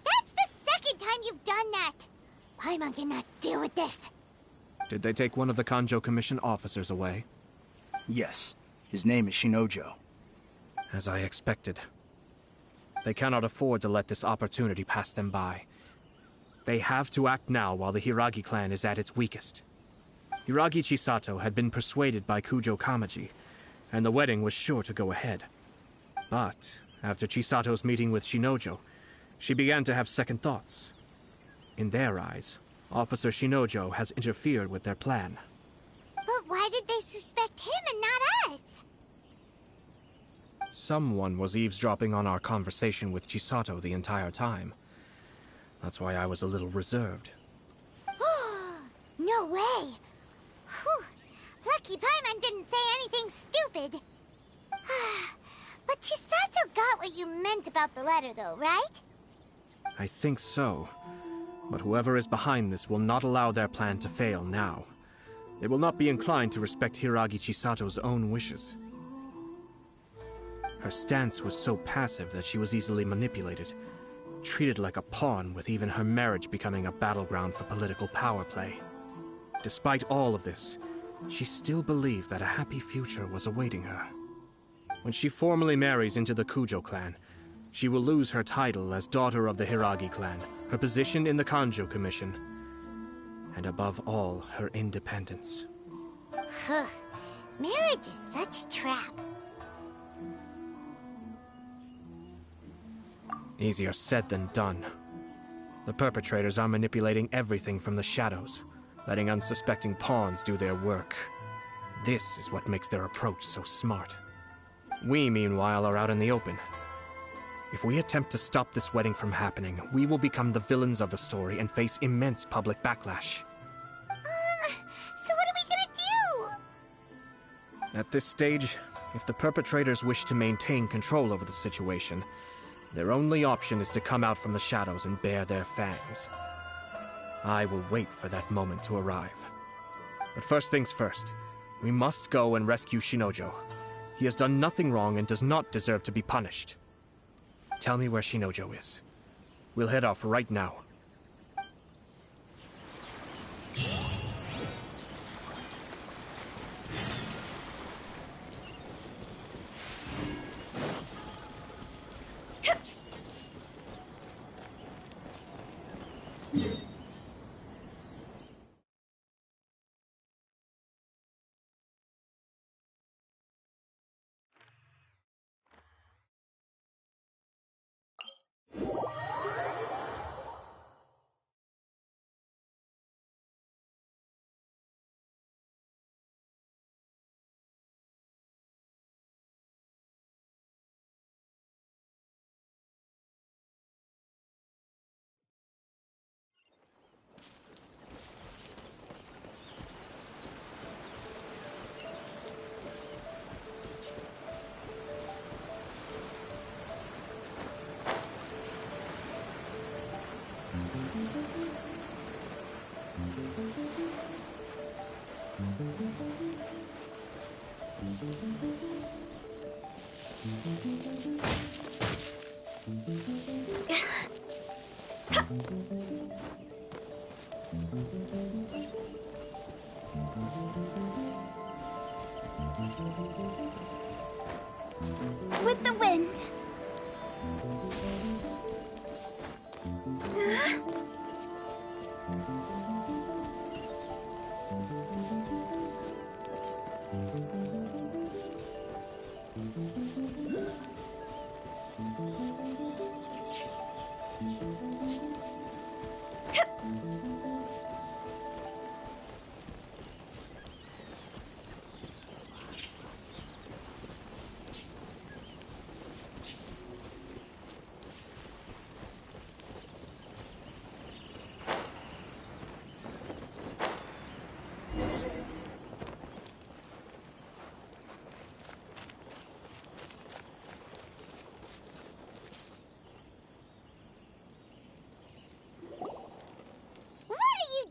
That's the second time you've done that! Paimon cannot deal with this. Did they take one of the Kanjo Commission officers away? Yes. His name is Shinojo. As I expected. They cannot afford to let this opportunity pass them by. They have to act now while the Hiragi clan is at its weakest. Hiragi Chisato had been persuaded by Kujo Kamaji, and the wedding was sure to go ahead. But after Chisato's meeting with Shinojo, she began to have second thoughts. In their eyes, Officer Shinojo has interfered with their plan. But why did they suspect him and not us? Someone was eavesdropping on our conversation with Chisato the entire time. That's why I was a little reserved. No way! Whew. Lucky Paimon didn't say anything stupid. But Chisato got what you meant about the letter though, right? I think so. But whoever is behind this will not allow their plan to fail now. They will not be inclined to respect Hiragi Chisato's own wishes. Her stance was so passive that she was easily manipulated, treated like a pawn, with even her marriage becoming a battleground for political power play. Despite all of this, she still believed that a happy future was awaiting her. When she formally marries into the Kujo clan, she will lose her title as daughter of the Hiragi clan, her position in the Kanjo Commission, and above all, her independence. Marriage is such a trap. Easier said than done. The perpetrators are manipulating everything from the shadows, letting unsuspecting pawns do their work. This is what makes their approach so smart. We, meanwhile, are out in the open. If we attempt to stop this wedding from happening, we will become the villains of the story and face immense public backlash. So what are we gonna do? At this stage, if the perpetrators wish to maintain control over the situation, their only option is to come out from the shadows and bare their fangs. I will wait for that moment to arrive. But first things first, we must go and rescue Shinojo. He has done nothing wrong and does not deserve to be punished. Tell me where Shinojo is. We'll head off right now. With the wind.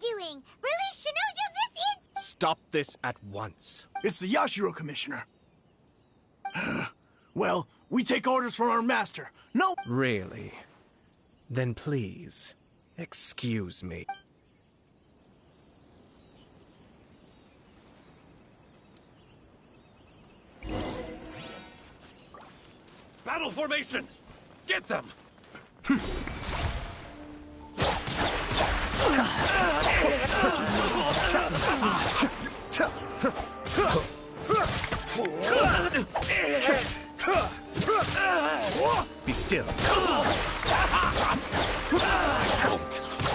Doing? Release Shinojo this instant! Stop this at once. It's the Yashiro Commissioner. Well, we take orders from our master. No! Really? Then please, excuse me. Battle formation! Get them! Be still.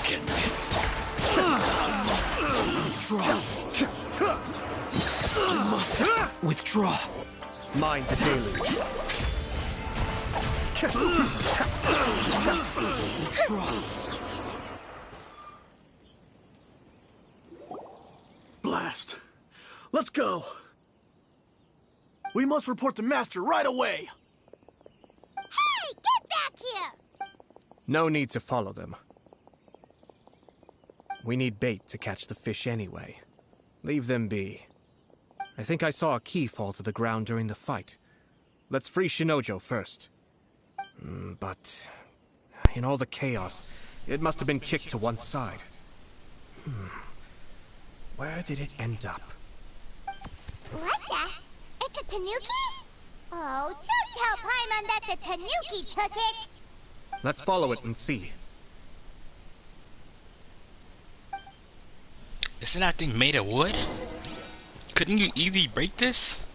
Get this. Withdraw. Mind the deluge. Withdraw. Blast. Let's go. We must report to Master right away. Hey, get back here! No need to follow them. We need bait to catch the fish anyway. Leave them be. I think I saw a key fall to the ground during the fight. Let's free Shinojo first. But In all the chaos, it must have been kicked to one side. Where did it end up? What the? It's a tanuki? Oh, don't tell Paimon that the tanuki took it! Let's follow it and see. Isn't that thing made of wood? Couldn't you easily break this?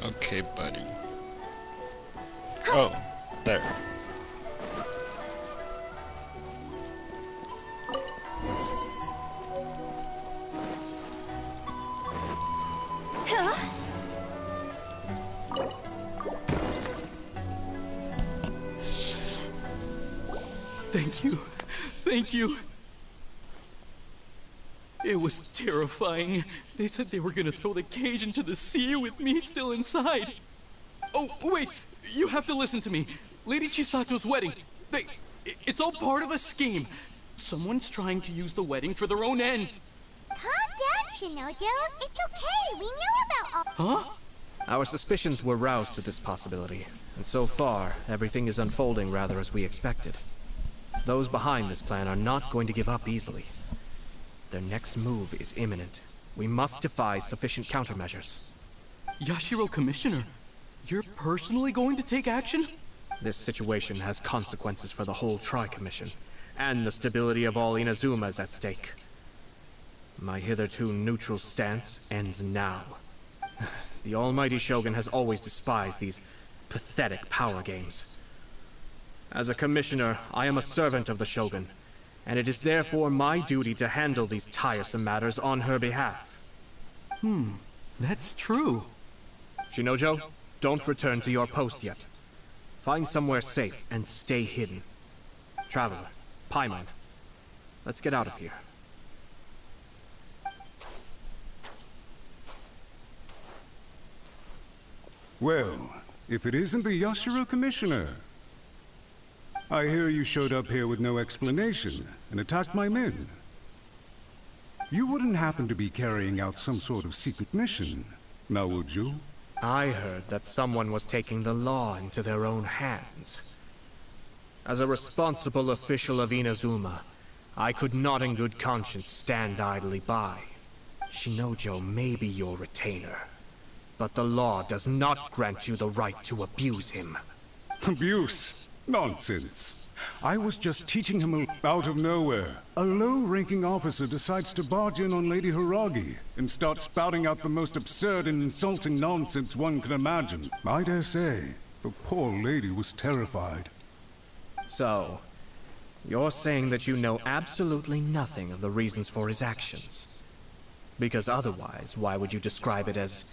Okay, buddy. Oh, there. Thank you. Thank you. It was terrifying. They said they were gonna throw the cage into the sea with me still inside. Oh, wait! You have to listen to me. Lady Chisato's wedding. It's all part of a scheme. Someone's trying to use the wedding for their own ends. Calm down, Shinojo. It's okay. We know about all— Huh? Our suspicions were roused to this possibility, and so far, everything is unfolding rather as we expected. Those behind this plan are not going to give up easily. Their next move is imminent. We must devise sufficient countermeasures. Yashiro Commissioner, you're personally going to take action? This situation has consequences for the whole Tri-Commission, and the stability of all Inazuma is at stake. My hitherto neutral stance ends now. The almighty Shogun has always despised these pathetic power games. As a commissioner, I am a servant of the Shogun, and it is therefore my duty to handle these tiresome matters on her behalf. That's true. Shinojo, don't return to your post yet. Find somewhere safe and stay hidden. Traveler, Paimon, let's get out of here. Well, if it isn't the Yashiro Commissioner. I hear you showed up here with no explanation and attacked my men. You wouldn't happen to be carrying out some sort of secret mission, now would you? I heard that someone was taking the law into their own hands. As a responsible official of Inazuma, I could not in good conscience stand idly by. Shinojo may be your retainer, but the law does not grant you the right to abuse him. Abuse? Nonsense. I was just teaching him out of nowhere. A low-ranking officer decides to barge in on Lady Hiragi and start spouting out the most absurd and insulting nonsense one can imagine. I dare say, the poor lady was terrified. So, you're saying that you know absolutely nothing of the reasons for his actions? Because otherwise, why would you describe it as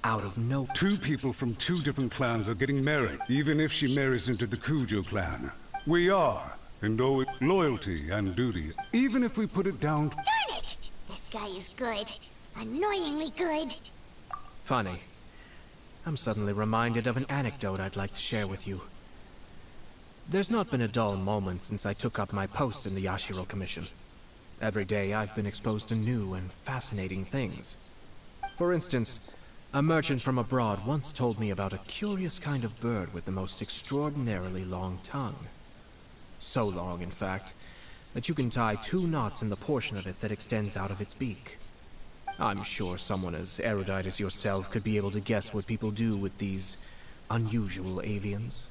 out of no... Two people from two different clans are getting married, even if she marries into the Kujo clan. We are, and owe it loyalty and duty, even if we put it down... Darn it! This guy is good. Annoyingly good. Funny. I'm suddenly reminded of an anecdote I'd like to share with you. There's not been a dull moment since I took up my post in the Yashiro Commission. Every day I've been exposed to new and fascinating things. For instance, a merchant from abroad once told me about a curious kind of bird with the most extraordinarily long tongue. So long, in fact, that you can tie 2 knots in the portion of it that extends out of its beak. I'm sure someone as erudite as yourself could be able to guess what people do with these unusual avians.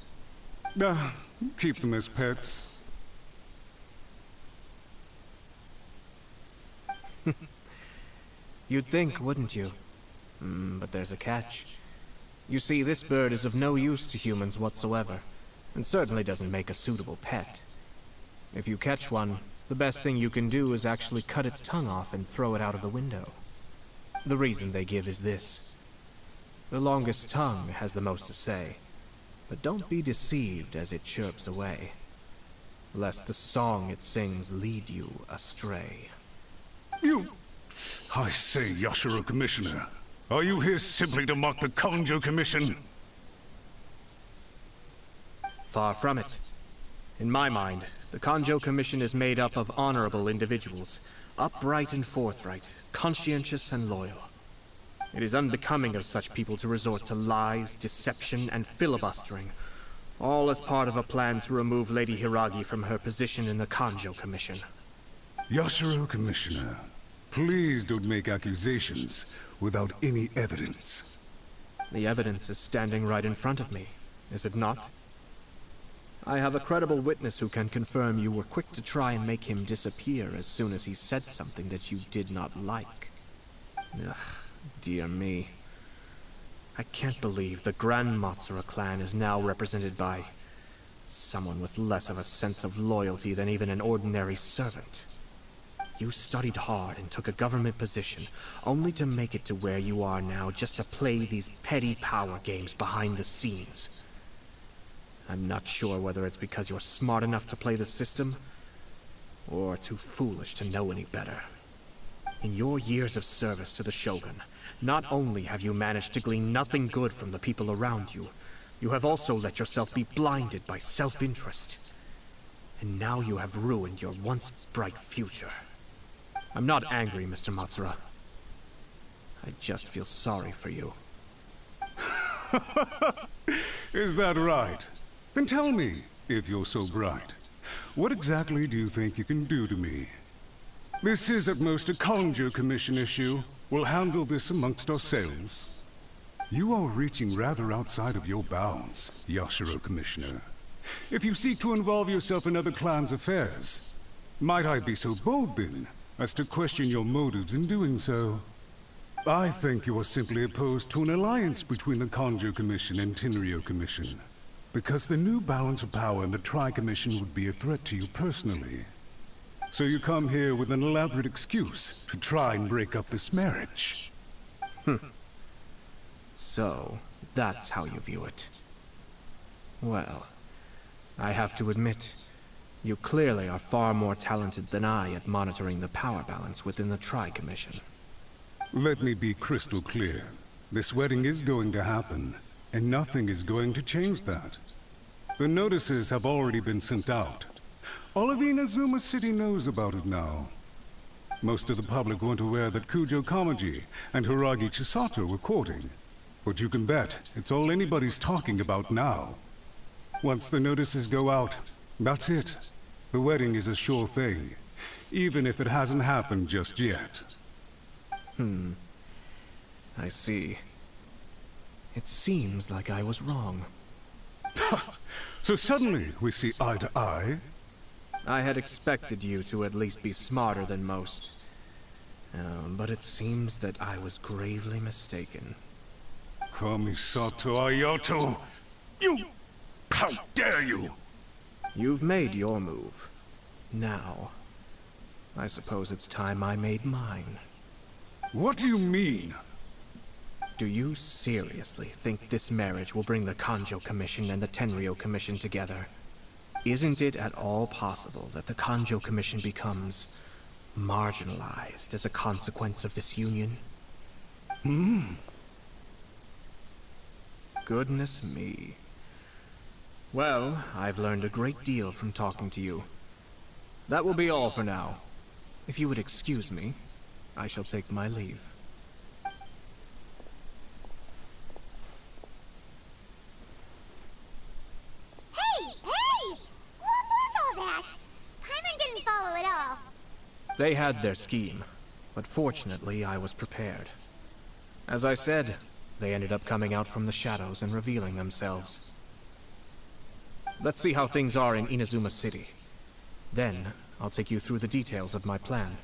Keep them as pets. You'd think, wouldn't you? But there's a catch. You see, this bird is of no use to humans whatsoever, and certainly doesn't make a suitable pet. If you catch one, the best thing you can do is actually cut its tongue off and throw it out of the window. The reason they give is this. The longest tongue has the most to say, but don't be deceived as it chirps away, lest the song it sings lead you astray. I say, Yashiro Commissioner, are you here simply to mock the Kanjo Commission? Far from it. In my mind, the Kanjo Commission is made up of honorable individuals, upright and forthright, conscientious and loyal. It is unbecoming of such people to resort to lies, deception, and filibustering, all as part of a plan to remove Lady Hiragi from her position in the Kanjo Commission. Yashiro Commissioner, please don't make accusations without any evidence. The evidence is standing right in front of me, is it not? I have a credible witness who can confirm you were quick to try and make him disappear as soon as he said something that you did not like. Ugh, dear me. I can't believe the Grand Matsura clan is now represented by someone with less of a sense of loyalty than even an ordinary servant. You studied hard and took a government position, only to make it to where you are now just to play these petty power games behind the scenes. I'm not sure whether it's because you're smart enough to play the system, or too foolish to know any better. In your years of service to the Shogun, not only have you managed to glean nothing good from the people around you, you have also let yourself be blinded by self-interest. And now you have ruined your once bright future. I'm not angry, Mr. Matsura. I just feel sorry for you. Is that right? Then tell me, if you're so bright, what exactly do you think you can do to me? This is at most a Kanjo Commission issue. We'll handle this amongst ourselves. You are reaching rather outside of your bounds, Yashiro Commissioner. If you seek to involve yourself in other clans' affairs, might I be so bold then, as to question your motives in doing so? I think you are simply opposed to an alliance between the Kanjo Commission and Tenryo Commission. Because the new balance of power in the Tri-Commission would be a threat to you personally. So you come here with an elaborate excuse to try and break up this marriage. So, that's how you view it. Well, I have to admit, you clearly are far more talented than I at monitoring the power balance within the Tri-Commission. Let me be crystal clear. This wedding is going to happen, and nothing is going to change that. The notices have already been sent out. All of Inazuma City knows about it now. Most of the public weren't aware that Kujo Kamaji and Hiragi Chisato were courting. But you can bet it's all anybody's talking about now. Once the notices go out, that's it. The wedding is a sure thing, even if it hasn't happened just yet. I see. It seems like I was wrong. So suddenly we see eye to eye? I had expected you to at least be smarter than most. But it seems that I was gravely mistaken. Kamisato Ayato! You... How dare you! You've made your move. Now, I suppose it's time I made mine. What do you mean? Do you seriously think this marriage will bring the Kanjo Commission and the Tenryou Commission together? Isn't it at all possible that the Kanjo Commission becomes marginalized as a consequence of this union? Goodness me. Well, I've learned a great deal from talking to you. That will be all for now. If you would excuse me, I shall take my leave. Hey! What was all that? Paimon didn't follow at all. They had their scheme, but fortunately I was prepared. As I said, they ended up coming out from the shadows and revealing themselves. Let's see how things are in Inazuma City. Then, I'll take you through the details of my plan.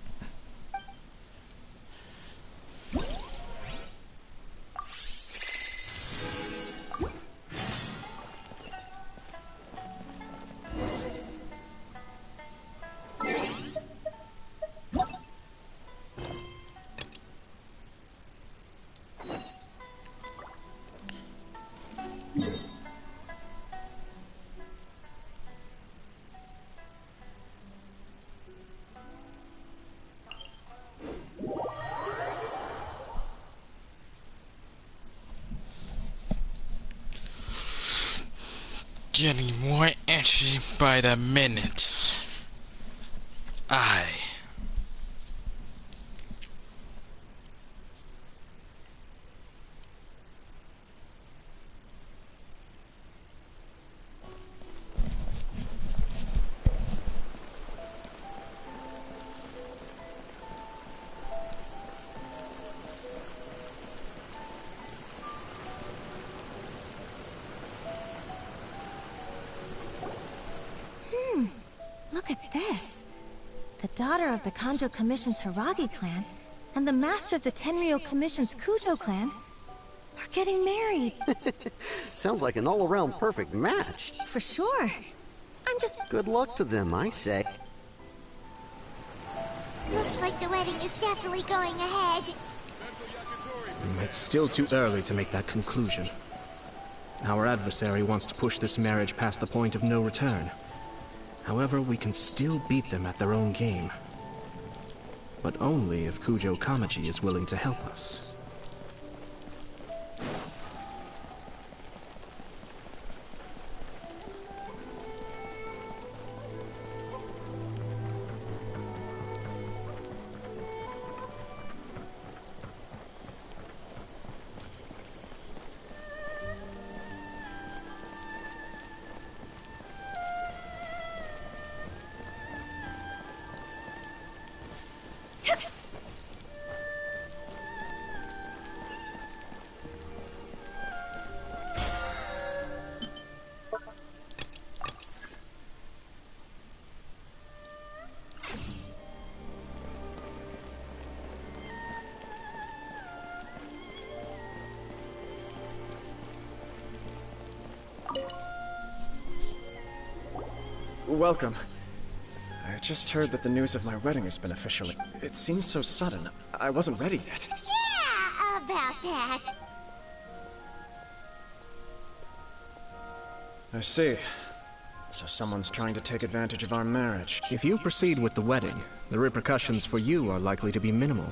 Getting more anxious by the minute. Look at this. The daughter of the Kanjo Commission's Hiragi clan and the master of the Tenryou Commission's Kujo clan are getting married. Sounds like an all-around perfect match. For sure. I'm just... Good luck to them, I say. Looks like the wedding is definitely going ahead. It's still too early to make that conclusion. Our adversary wants to push this marriage past the point of no return. However, we can still beat them at their own game. But only if Kujo Kamaji is willing to help us. welcome. I just heard that the news of my wedding has been officially... It seems so sudden. I wasn't ready yet. Yeah, about that. I see. So someone's trying to take advantage of our marriage. If you proceed with the wedding, the repercussions for you are likely to be minimal.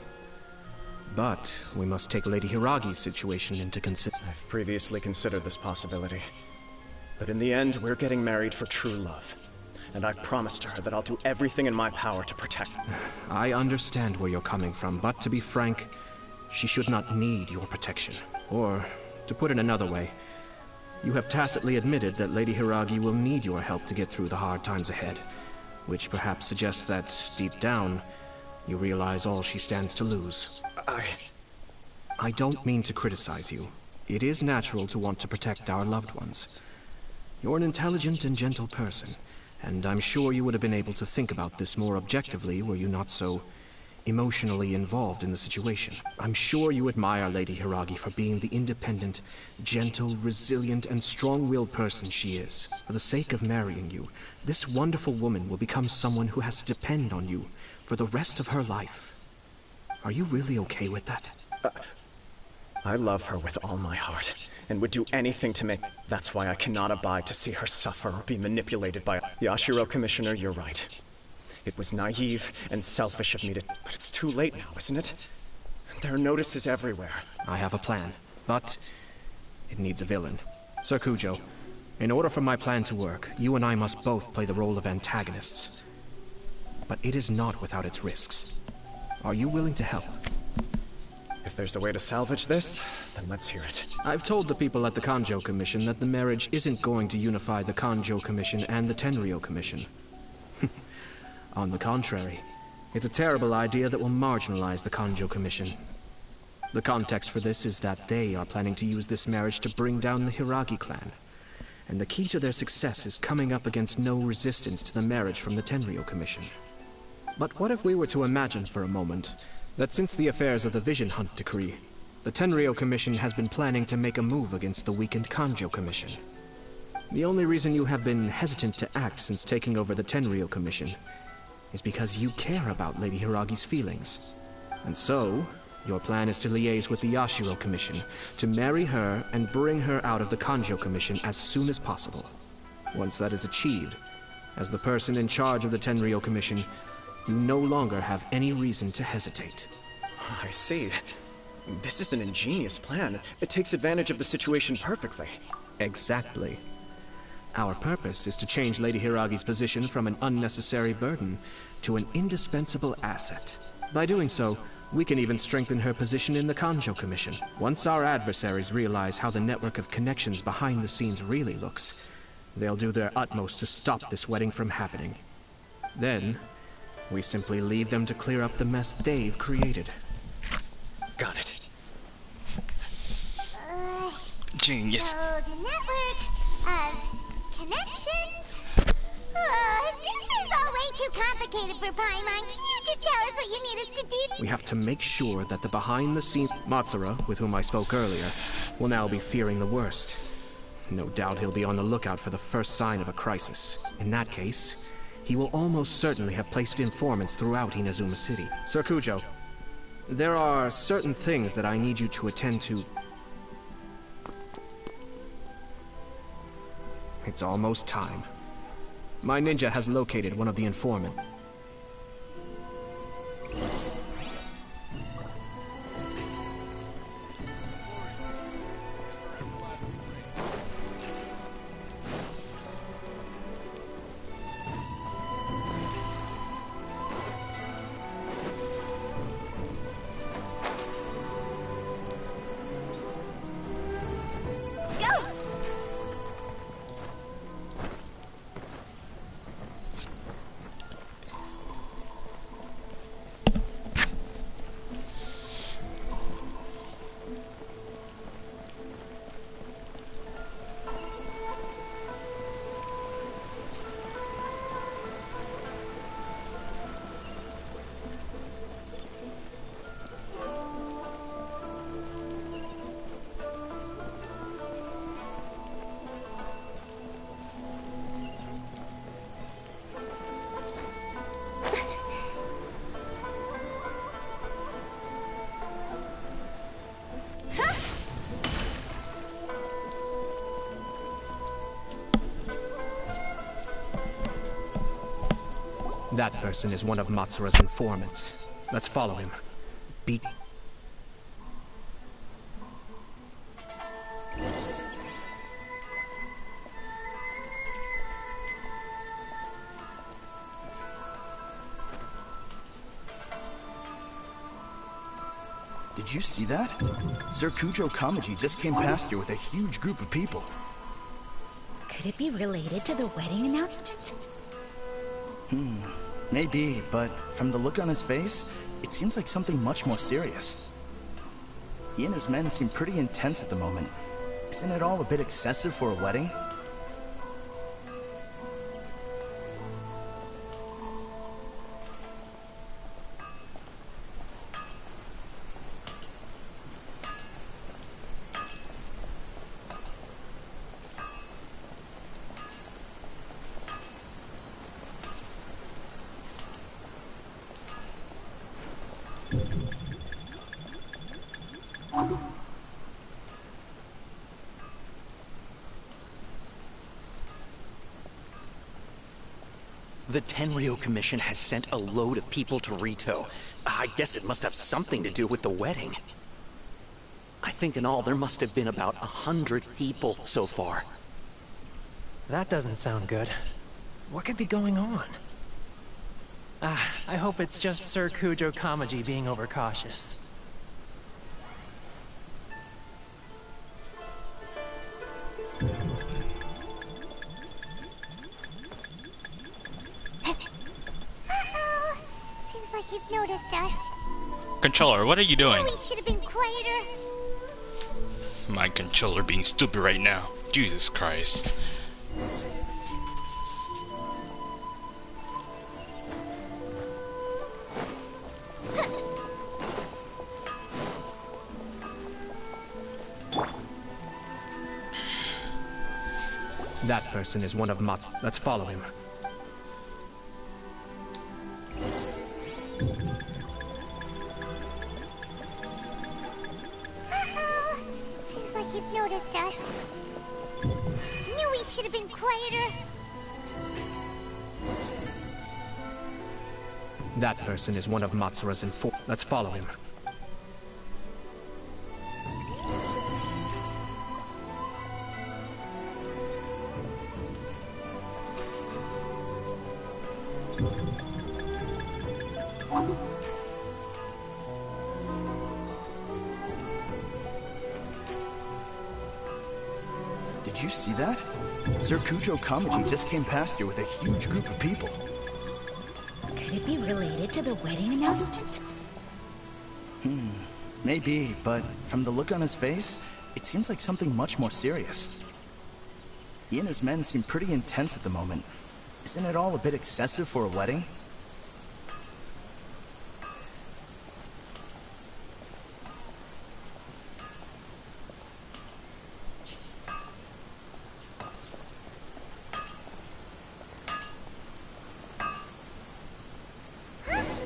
But we must take Lady Hiragi's situation into consideration. I've previously considered this possibility. But in the end, we're getting married for true love. And I've promised her that I'll do everything in my power to protect her. I understand where you're coming from, but to be frank, she should not need your protection. Or, to put it another way, you have tacitly admitted that Lady Hiragi will need your help to get through the hard times ahead, which perhaps suggests that, deep down, you realize all she stands to lose. I don't mean to criticize you. It is natural to want to protect our loved ones. You're an intelligent and gentle person, and I'm sure you would have been able to think about this more objectively were you not so emotionally involved in the situation. I'm sure you admire Lady Hiragi for being the independent, gentle, resilient, and strong-willed person she is. For the sake of marrying you, this wonderful woman will become someone who has to depend on you for the rest of her life. Are you really okay with that? I love her with all my heart, and would do anything to make... That's why I cannot abide to see her suffer or be manipulated by... Yashiro, Commissioner, you're right. It was naive and selfish of me to... But it's too late now, isn't it? There are notices everywhere. I have a plan, but it needs a villain. Sir Kujo, in order for my plan to work, you and I must both play the role of antagonists. But it is not without its risks. Are you willing to help? If there's a way to salvage this, then let's hear it. I've told the people at the Kanjo Commission that the marriage isn't going to unify the Kanjo Commission and the Tenryou Commission. On the contrary, it's a terrible idea that will marginalize the Kanjo Commission. The context for this is that they are planning to use this marriage to bring down the Hiragi clan. And the key to their success is coming up against no resistance to the marriage from the Tenryou Commission. But what if we were to imagine for a moment that since the affairs of the Vision Hunt Decree, the Tenryou Commission has been planning to make a move against the weakened Kanjo Commission? The only reason you have been hesitant to act since taking over the Tenryou Commission is because you care about Lady Hiragi's feelings. And so, your plan is to liaise with the Yashiro Commission, to marry her and bring her out of the Kanjo Commission as soon as possible. Once that is achieved, as the person in charge of the Tenryou Commission, you no longer have any reason to hesitate. I see. This is an ingenious plan. It takes advantage of the situation perfectly. Exactly. Our purpose is to change Lady Hiragi's position from an unnecessary burden to an indispensable asset. By doing so, we can even strengthen her position in the Kanjo Commission. Once our adversaries realize how the network of connections behind the scenes really looks, they'll do their utmost to stop this wedding from happening. Then, we simply leave them to clear up the mess they've created. Got it. Genius. So the network of connections? This is all way too complicated for Paimon. Can you just tell us what you need us to do? We have to make sure that the behind-the-scenes Matsura, with whom I spoke earlier, will now be fearing the worst. No doubt he'll be on the lookout for the first sign of a crisis. In that case, he will almost certainly have placed informants throughout Inazuma City. Sir Kujo, there are certain things that I need you to attend to. It's almost time. My ninja has located one of the informants. That person is one of Matsura's informants. Let's follow him. Beat. Did you see that? Sir Kujo Kamaji just came past here with a huge group of people. Could it be related to the wedding announcement? Maybe, but from the look on his face, it seems like something much more serious. He and his men seem pretty intense at the moment. Isn't it all a bit excessive for a wedding? The Tenryo Commission has sent a load of people to Rito. I guess it must have something to do with the wedding. I think in all there must have been about 100 people so far. That doesn't sound good. What could be going on? I hope it's just Sir Kujo Kamaji being overcautious. Seems like he's noticed us. Controller, what are you doing? We should have been quieter. My controller being stupid right now. Jesus Christ. That person is one of Mats. Let's follow him. Seems like he's noticed us. Knew we should have been quieter. That person is one of Matsura's Let's follow him. Did you see that? Sir Kujo Kamaji just came past here with a huge group of people. Could it be related to the wedding announcement? Maybe, but from the look on his face, it seems like something much more serious. He and his men seem pretty intense at the moment. Isn't it all a bit excessive for a wedding?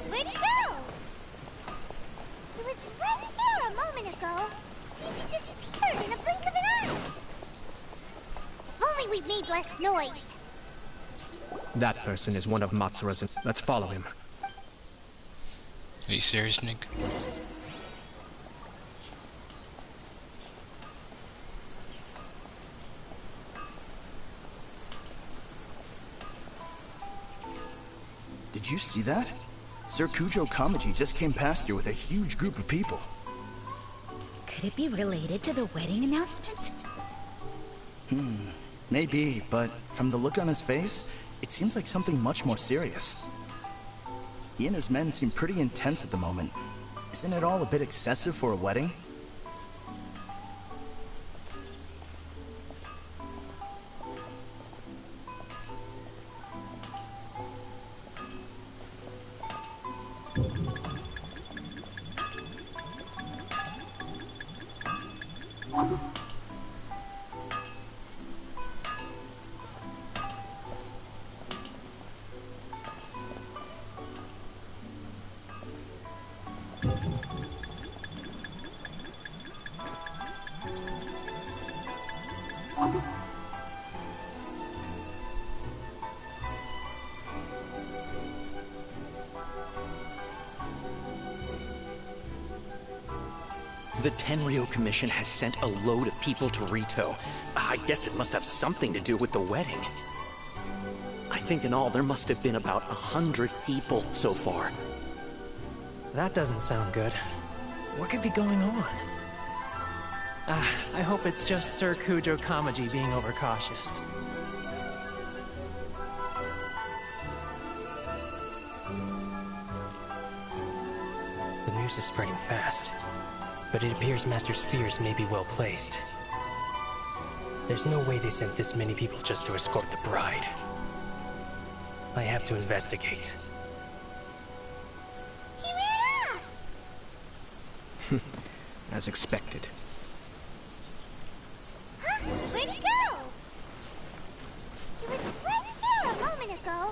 Where'd he go? He was right there a moment ago. Seems he disappeared in a blink of an eye. If only we made less noise. That person is one of Matsura's. Let's follow him. Are you serious, Nick? Did you see that? Sir Kujo Kamaji just came past here with a huge group of people. Could it be related to the wedding announcement? Maybe, but from the look on his face, it seems like something much more serious. He and his men seem pretty intense at the moment. Isn't it all a bit excessive for a wedding? The Tenryo Commission has sent a load of people to Rito. I guess it must have something to do with the wedding. I think in all there must have been about 100 people so far. That doesn't sound good. What could be going on? I hope it's just Sir Kujo Kamaji being overcautious. The news is spreading fast, but it appears Master's fears may be well placed. There's no way they sent this many people just to escort the bride. I have to investigate. He ran off! As expected. Huh? Where'd he go? He was right there a moment ago.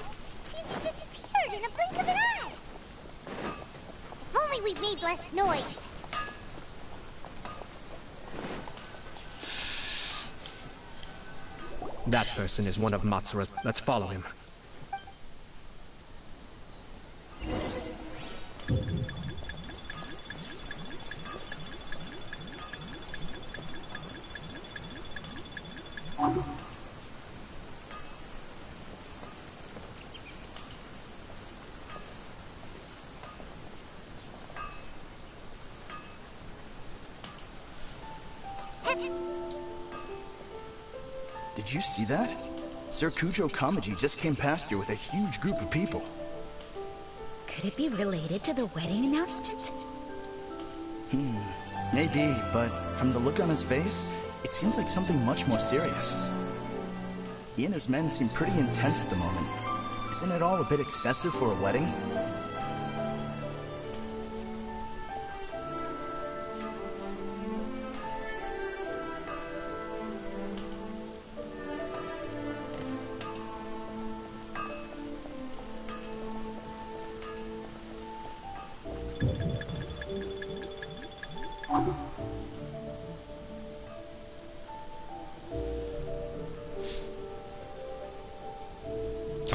Seems he disappeared in a blink of an eye. If only we made less noise. That person is one of Matsura's. Let's follow him. Did you see that? Sir Kujo Kamaji just came past here with a huge group of people. Could it be related to the wedding announcement? Maybe, but from the look on his face, it seems like something much more serious. He and his men seem pretty intense at the moment. Isn't it all a bit excessive for a wedding?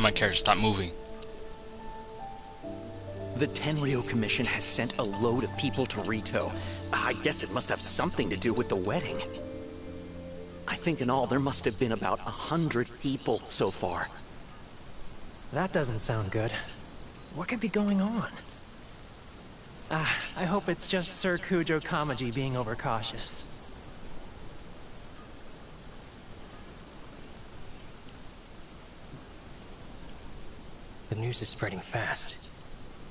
My character, stop moving. The Tenryo Commission has sent a load of people to Rito. I guess it must have something to do with the wedding. I think in all there must have been about 100 people so far. That doesn't sound good. What could be going on? I hope it's just Sir Kujo Kamaji being overcautious. The news is spreading fast,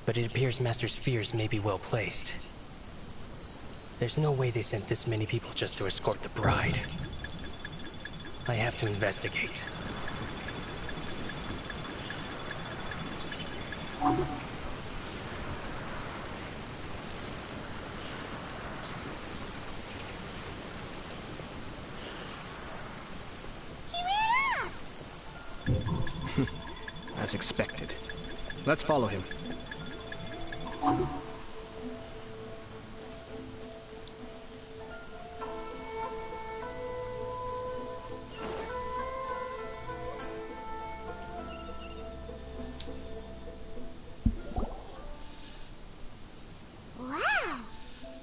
but it appears Master's fears may be well placed. There's no way they sent this many people just to escort the bride. I have to investigate. As expected. Let's follow him. Wow!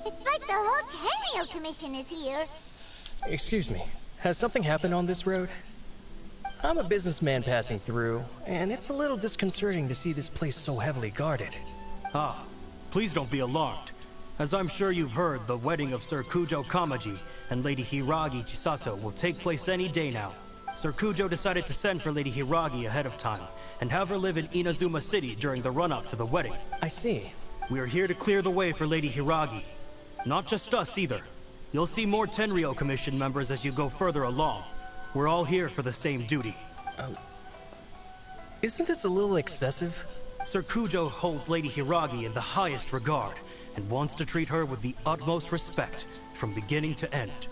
It's like the whole Tenryo Commission is here. Excuse me, has something happened on this road? I'm a businessman passing through, and it's a little disconcerting to see this place so heavily guarded. Ah, please don't be alarmed. As I'm sure you've heard, the wedding of Sir Kujo Kamaji and Lady Hiragi Chisato will take place any day now. Sir Kujo decided to send for Lady Hiragi ahead of time, and have her live in Inazuma City during the run-up to the wedding. I see. We are here to clear the way for Lady Hiragi. Not just us, either. You'll see more Tenryo Commission members as you go further along. We're all here for the same duty. Isn't this a little excessive? Sir Kujo holds Lady Hiragi in the highest regard, and wants to treat her with the utmost respect, from beginning to end.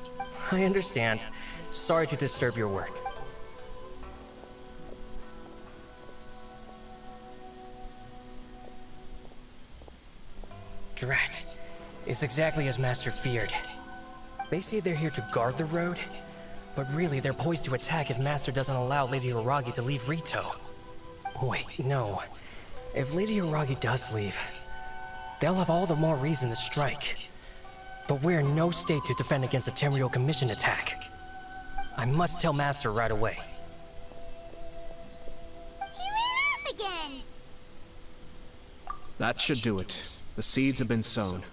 I understand. Sorry to disturb your work. Drat. It's exactly as Master feared. They say they're here to guard the road, but really they're poised to attack if Master doesn't allow Lady Hiragi to leave Rito. Wait, no. If Lady Hiragi does leave, they'll have all the more reason to strike. But we're in no state to defend against a Tenryou Commission attack. I must tell Master right away. He ran off again! That should do it. The seeds have been sown.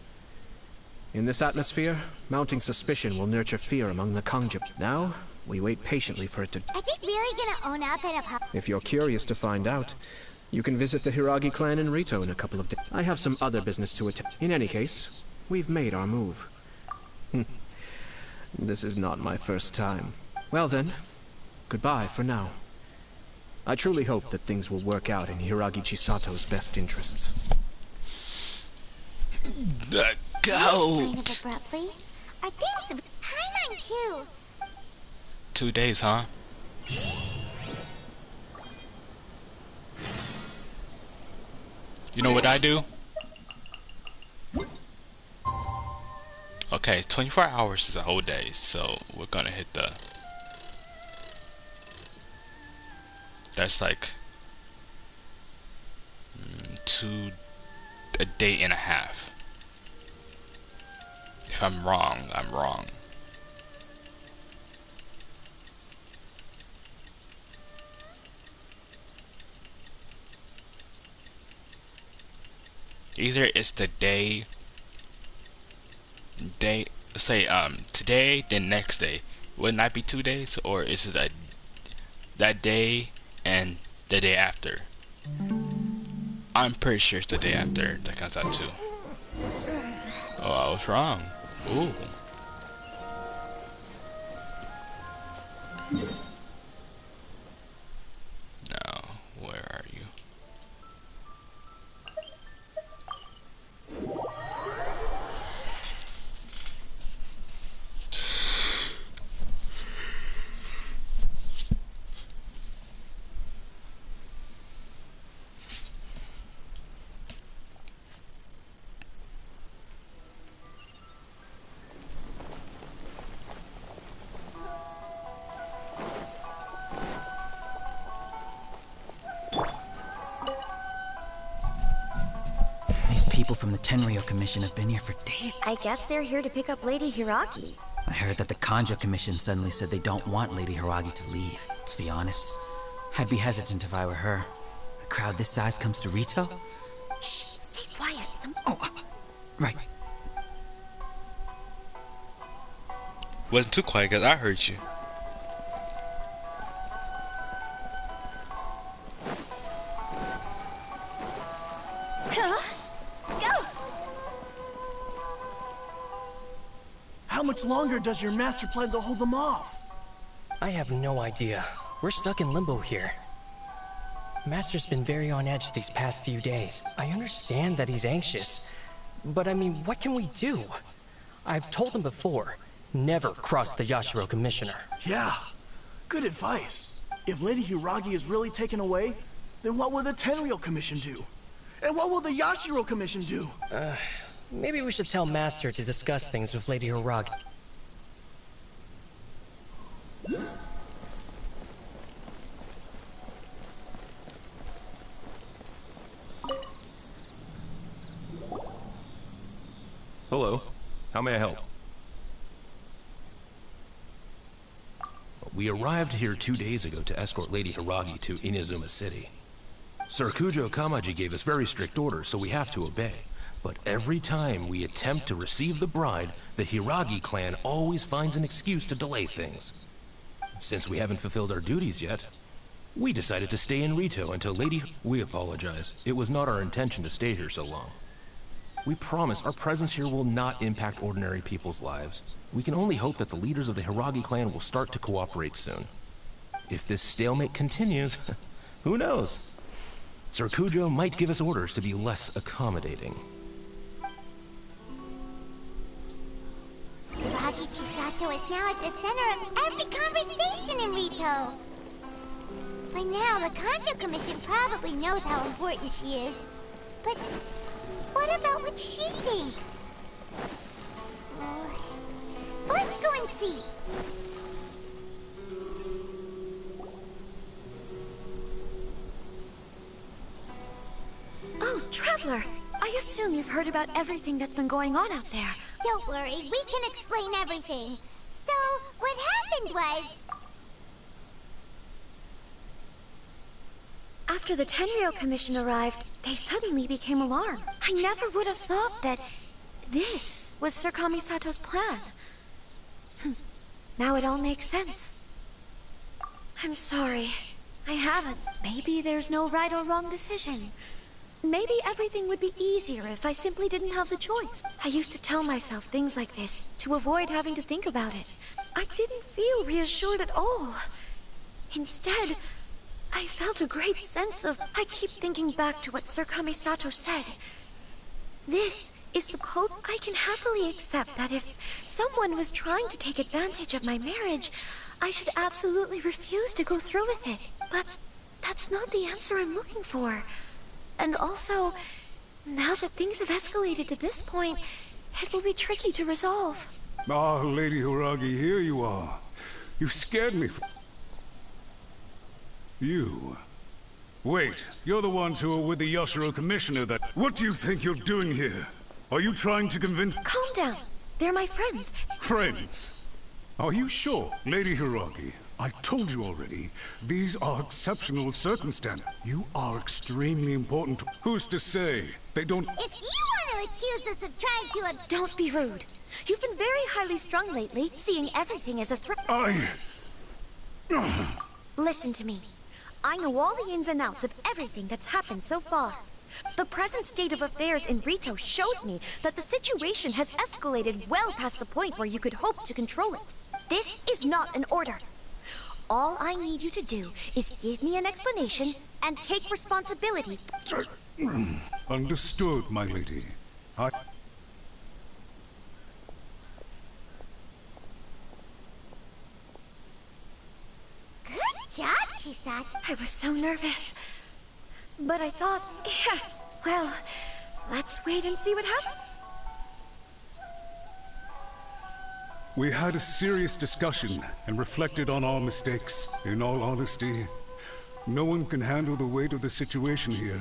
In this atmosphere, mounting suspicion will nurture fear among the Kangjo. Now, we wait patiently for it to... Are they really gonna own up at a If you're curious to find out, you can visit the Hiragi clan in Rito in a couple of days. I have some other business to attend. In any case, we've made our move. This is not my first time. Well then, goodbye for now. I truly hope that things will work out in Hiragi Chisato's best interests. The Kind of abruptly. Are things... Paimon too. 2 days, huh? You know what I do? Okay, 24 hours is a whole day, so we're gonna hit the... That's like... a day and a half. If I'm wrong, I'm wrong. Either it's the day, say today, then next day. Wouldn't that be 2 days, or is it that day and the day after? I'm pretty sure it's the day after that comes out too. Oh, I was wrong. Ooh. Now, where are you? People from the Tenryou Commission have been here for days. I guess they're here to pick up Lady Hiragi. I heard that the Kanjo Commission suddenly said they don't want Lady Hiragi to leave. To be honest, I'd be hesitant if I were her. A crowd this size comes to Rito? Shh, stay quiet. Right. Wasn't too quiet because I heard you. How much longer does your master plan to hold them off? I have no idea. We're stuck in limbo here. Master's been very on edge these past few days. I understand that he's anxious, but I mean, what can we do? I've told him before, never cross the Yashiro Commissioner. Yeah, good advice. If Lady Hiragi is really taken away, then what will the Tenryou Commission do? And what will the Yashiro Commission do? Maybe we should tell Master to discuss things with Lady Hiragi. Hello. How may I help? We arrived here 2 days ago to escort Lady Hiragi to Inazuma City. Sir Kujo Kamaji gave us very strict orders, so we have to obey. But every time we attempt to receive the bride, the Hiragi clan always finds an excuse to delay things. Since we haven't fulfilled our duties yet, we decided to stay in Rito until Lady... We apologize. It was not our intention to stay here so long. We promise our presence here will not impact ordinary people's lives. We can only hope that the leaders of the Hiragi clan will start to cooperate soon. If this stalemate continues, who knows? Sir Kujo might give us orders to be less accommodating. Hiragi Chisato is now at the center of every conversation in Rito. By now, the Kanjo Commission probably knows how important she is. But what about what she thinks? Let's go and see. Oh, Traveler! I assume you've heard about everything that's been going on out there. Don't worry, we can explain everything. So, what happened was... After the Tenryou Commission arrived, they suddenly became alarmed. I never would have thought that this was Sir Kamisato's plan. Now it all makes sense. I'm sorry. I haven't. Maybe there's no right or wrong decision. Maybe everything would be easier if I simply didn't have the choice. I used to tell myself things like this to avoid having to think about it. I didn't feel reassured at all. Instead, I felt a great sense of... I keep thinking back to what Sir Kamisato said. This is supposed... I can happily accept that if someone was trying to take advantage of my marriage, I should absolutely refuse to go through with it. But that's not the answer I'm looking for. And also, now that things have escalated to this point, it will be tricky to resolve. Ah, Lady Hiragi, here you are. You scared me. You... Wait, you're the ones who are with the Yashiro Commissioner that... What do you think you're doing here? Are you trying to convince... Calm down. They're my friends. Friends? Are you sure? Lady Hiragi, I told you already, these are exceptional circumstances. You are extremely important. Who's to say they don't... If you want to accuse us of trying to... Don't be rude. You've been very highly strung lately, seeing everything as a threat. Listen to me. I know all the ins and outs of everything that's happened so far. The present state of affairs in Rito shows me that the situation has escalated well past the point where you could hope to control it. This is not an order. All I need you to do is give me an explanation and take responsibility. Understood, my lady. Good job, Chisate. I was so nervous. But I thought, yes, well, let's wait and see what happens. We had a serious discussion and reflected on our mistakes. In all honesty, no one can handle the weight of the situation here.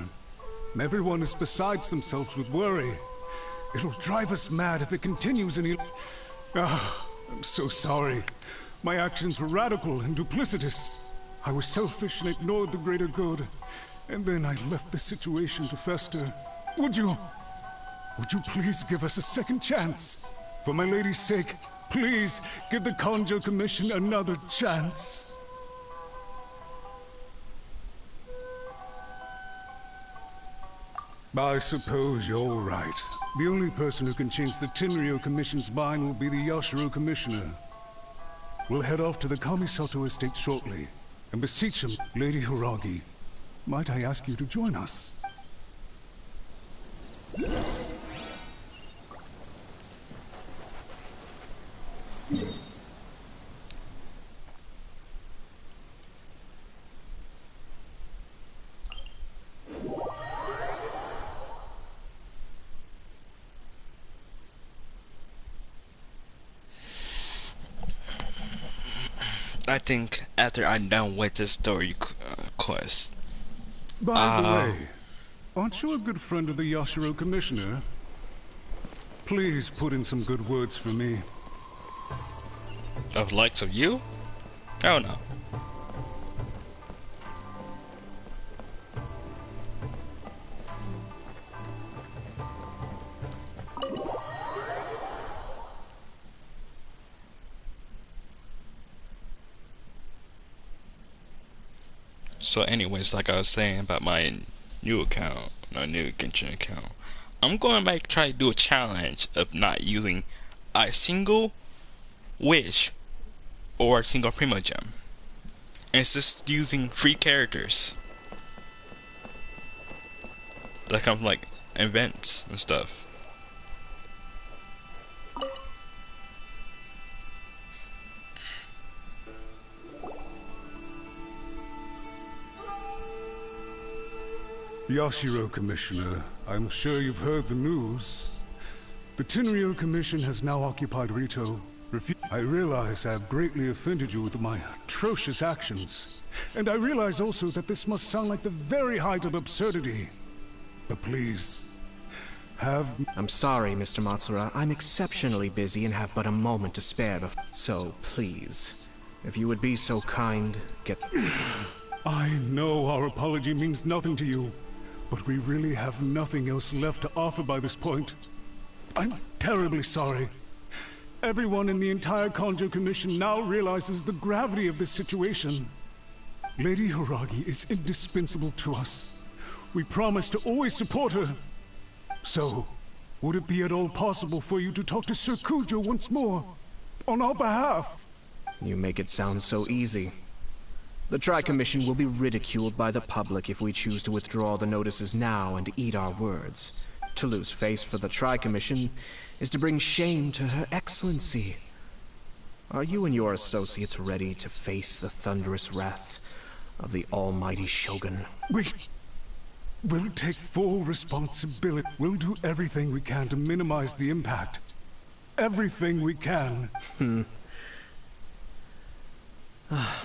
Everyone is besides themselves with worry. It'll drive us mad if it continues any... I'm so sorry. My actions were radical and duplicitous. I was selfish and ignored the greater good. And then I left the situation to fester. Would you please give us a second chance? For my lady's sake, please give the Kanjo Commission another chance. I suppose you're right. The only person who can change the Tenryou Commission's mind will be the Yashiro Commissioner. We'll head off to the Kamisato estate shortly and beseech him. Lady Hiragi, might I ask you to join us? I think after I'm done with this story quest. By the way, aren't you a good friend of the Yashiro Commissioner? Please put in some good words for me. Of likes of you? Oh no. So anyways, like I was saying about my new account, my new Genshin account, I'm going to try to do a challenge of not using a single wish or a single primo gem. And it's just using free characters. That come from like events and stuff. Yashiro Commissioner, I'm sure you've heard the news. The Tenryou Commission has now occupied Rito. I realize I have greatly offended you with my atrocious actions. And I realize also that this must sound like the very height of absurdity. But please, I'm sorry, Mr. Matsura. I'm exceptionally busy and have but a moment to spare. So, please, if you would be so kind, get... I know our apology means nothing to you, but we really have nothing else left to offer by this point. I'm terribly sorry. Everyone in the entire Kanjo Commission now realizes the gravity of this situation. Lady Hiragi is indispensable to us. We promise to always support her. So, would it be at all possible for you to talk to Sir Kujo once more, on our behalf? You make it sound so easy. The Tri-Commission will be ridiculed by the public if we choose to withdraw the notices now and eat our words. To lose face for the Tri-Commission is to bring shame to Her Excellency. Are you and your associates ready to face the thunderous wrath of the almighty Shogun? We'll take full responsibility. We'll do everything we can to minimize the impact. Everything we can.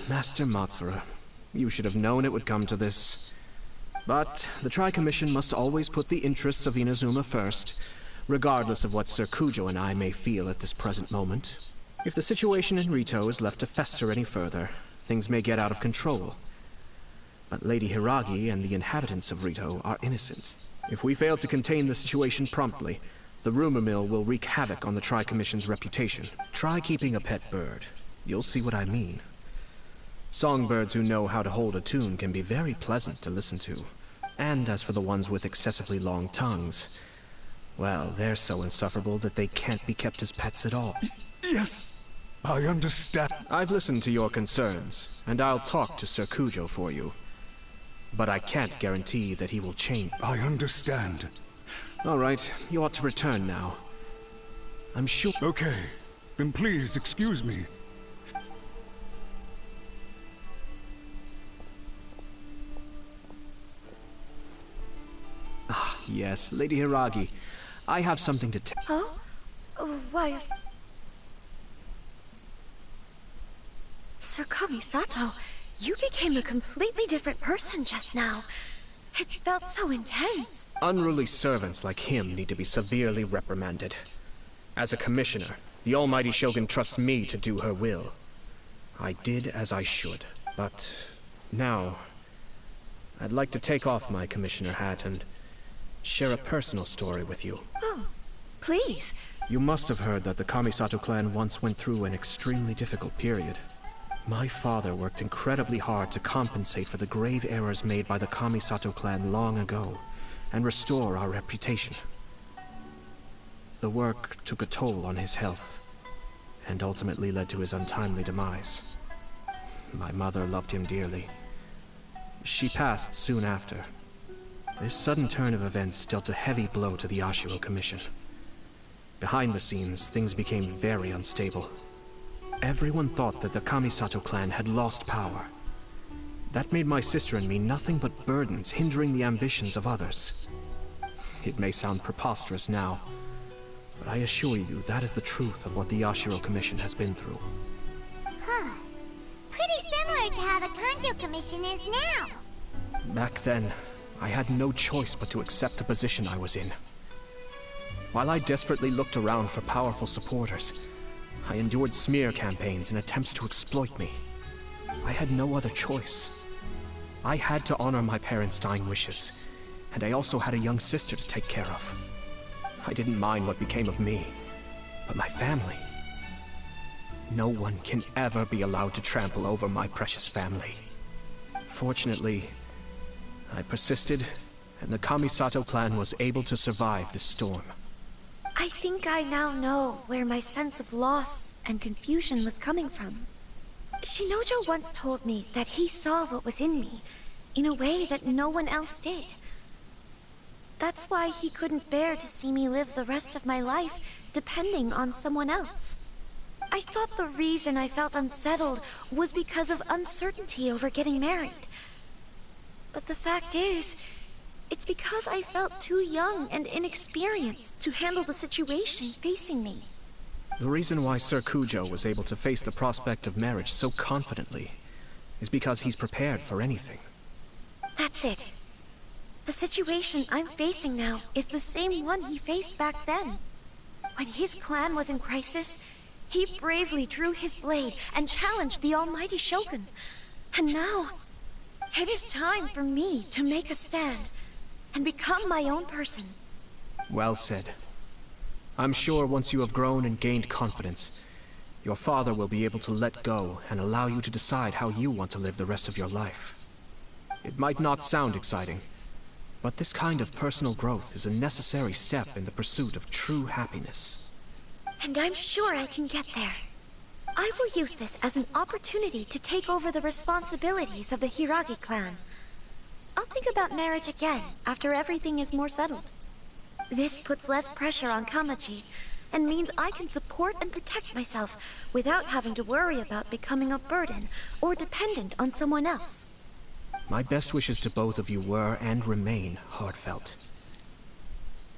Master Matsura, you should have known it would come to this. But the Tri-Commission must always put the interests of Inazuma first, regardless of what Sir Kujo and I may feel at this present moment. If the situation in Rito is left to fester any further, things may get out of control. But Lady Hiragi and the inhabitants of Rito are innocent. If we fail to contain the situation promptly, the rumor mill will wreak havoc on the Tri-Commission's reputation. Try keeping a pet bird. You'll see what I mean. Songbirds who know how to hold a tune can be very pleasant to listen to. And as for the ones with excessively long tongues, well, they're so insufferable that they can't be kept as pets at all. Yes, I understand. I've listened to your concerns, and I'll talk to Sir Kujo for you. But I can't guarantee that he will change. I understand. All right, you ought to return now. I'm sure... Okay, then please excuse me. Ah, yes, Lady Hiragi. I have something to tell... Huh? Why... Sir Kamisato, you became a completely different person just now. It felt so intense. Unruly servants like him need to be severely reprimanded. As a commissioner, the almighty Shogun trusts me to do her will. I did as I should, but now I'd like to take off my commissioner hat and share a personal story with you. Oh, please. You must have heard that the Kamisato clan once went through an extremely difficult period. My father worked incredibly hard to compensate for the grave errors made by the Kamisato clan long ago, and restore our reputation. The work took a toll on his health, and ultimately led to his untimely demise. My mother loved him dearly. She passed soon after. This sudden turn of events dealt a heavy blow to the Yashiro Commission. Behind the scenes, things became very unstable. Everyone thought that the Kamisato clan had lost power. That made my sister and me nothing but burdens, hindering the ambitions of others. It may sound preposterous now, but I assure you that is the truth of what the Yashiro Commission has been through. Huh. Pretty similar to how the Kanjo Commission is now. Back then, I had no choice but to accept the position I was in. While I desperately looked around for powerful supporters, I endured smear campaigns and attempts to exploit me. I had no other choice. I had to honor my parents' dying wishes, and I also had a young sister to take care of. I didn't mind what became of me, but my family. No one can ever be allowed to trample over my precious family. Fortunately, I persisted, and the Kamisato clan was able to survive this storm. I think I now know where my sense of loss and confusion was coming from. Shinojo once told me that he saw what was in me, in a way that no one else did. That's why he couldn't bear to see me live the rest of my life depending on someone else. I thought the reason I felt unsettled was because of uncertainty over getting married. But the fact is, it's because I felt too young and inexperienced to handle the situation facing me. The reason why Sir Kujo was able to face the prospect of marriage so confidently is because he's prepared for anything. That's it. The situation I'm facing now is the same one he faced back then. When his clan was in crisis, he bravely drew his blade and challenged the almighty Shogun. And now, it is time for me to make a stand and become my own person. Well said. I'm sure once you have grown and gained confidence, your father will be able to let go and allow you to decide how you want to live the rest of your life. It might not sound exciting, but this kind of personal growth is a necessary step in the pursuit of true happiness. And I'm sure I can get there. I will use this as an opportunity to take over the responsibilities of the Hiragi clan. I'll think about marriage again after everything is more settled. This puts less pressure on Kamaji, and means I can support and protect myself without having to worry about becoming a burden or dependent on someone else. My best wishes to both of you were and remain heartfelt.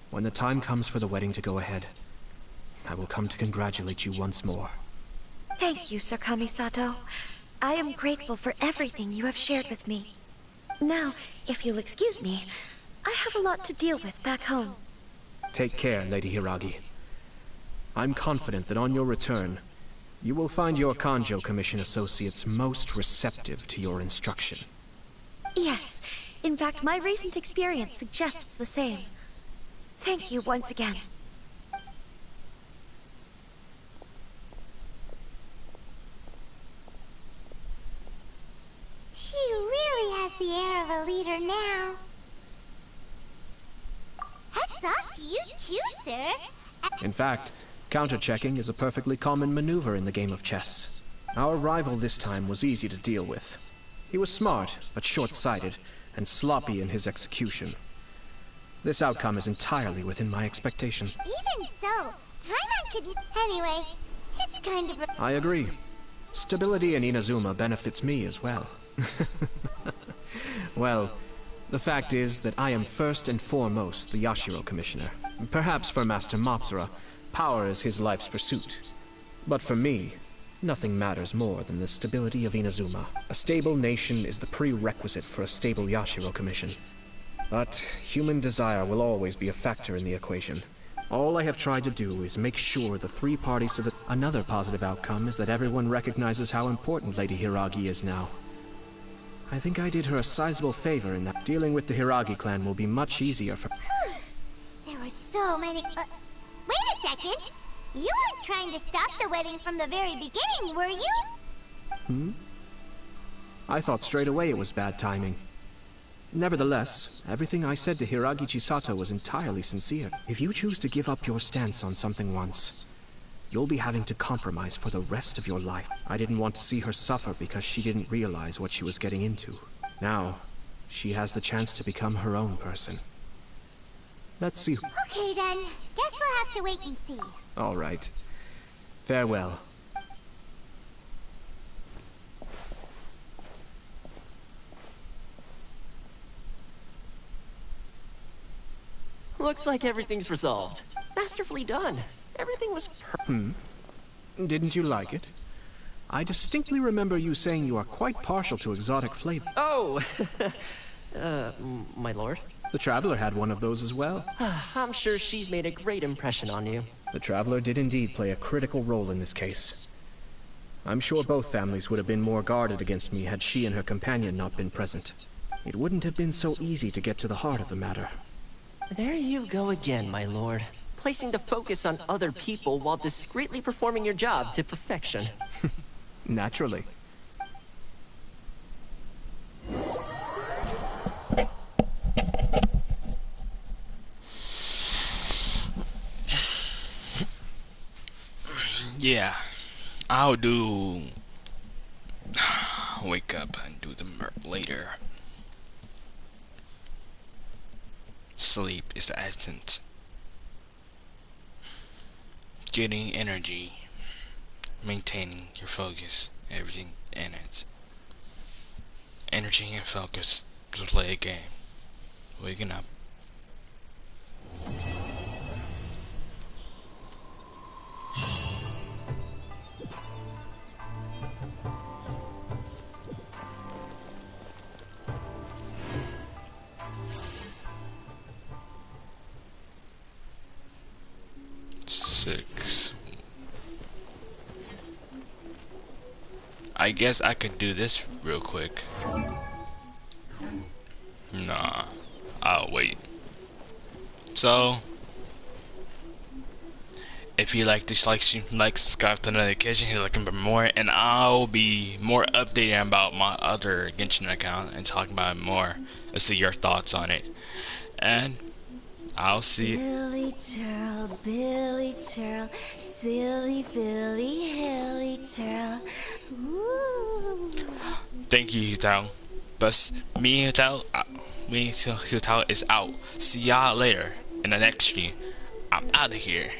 When the time comes for the wedding to go ahead, I will come to congratulate you once more. Thank you, Sir Kamisato. I am grateful for everything you have shared with me. Now, if you'll excuse me, I have a lot to deal with back home. Take care, Lady Hiragi. I'm confident that on your return, you will find your Kanjo Commission associates most receptive to your instruction. Yes. In fact, my recent experience suggests the same. Thank you once again. She really has the air of a leader now. Hats off to you too, sir. In fact, counter-checking is a perfectly common maneuver in the game of chess. Our rival this time was easy to deal with. He was smart, but short-sighted, and sloppy in his execution. This outcome is entirely within my expectation. Even so, Paimon could... Anyway, it's kind of... I agree. Stability in Inazuma benefits me as well. Well, the fact is that I am first and foremost the Yashiro Commissioner. Perhaps for Master Matsura, power is his life's pursuit. But for me, nothing matters more than the stability of Inazuma. A stable nation is the prerequisite for a stable Yashiro Commission. But human desire will always be a factor in the equation. All I have tried to do is make sure the three parties to the... Another positive outcome is that everyone recognizes how important Lady Hiragi is now. I think I did her a sizable favor in that dealing with the Hiragi clan will be much easier for... There were so many... wait a second! You weren't trying to stop the wedding from the very beginning, were you? I thought straight away it was bad timing. Nevertheless, everything I said to Hiragi Chisato was entirely sincere. If you choose to give up your stance on something once, you'll be having to compromise for the rest of your life. I didn't want to see her suffer because she didn't realize what she was getting into. Now, she has the chance to become her own person. Let's see. Okay then, guess we'll have to wait and see. All right. Farewell. Looks like everything's resolved. Masterfully done. Everything was Didn't you like it? I distinctly remember you saying you are quite partial to exotic flavor. Oh! My lord? The Traveler had one of those as well. I'm sure she's made a great impression on you. The Traveler did indeed play a critical role in this case. I'm sure both families would have been more guarded against me had she and her companion not been present. It wouldn't have been so easy to get to the heart of the matter. There you go again, my lord. Placing the focus on other people while discreetly performing your job to perfection. Naturally. Yeah, I'll do... wake up and do them later. Sleep is the essence. Getting energy, maintaining your focus, everything in it. Energy and focus to play a game. Waking up. 6. I guess I could do this real quick. Nah. I'll wait. So, if you like this, subscribe to the notification, you're looking for more, and I'll be more updated about my other Genshin account and talking about it more. Let's see your thoughts on it. And I'll see you. Billy Churl, Billy Churl, silly Billy, hilly Churl. Woo. Thank you, Hutao. But me and Hutao is out. See y'all later in the next stream. I'm out of here.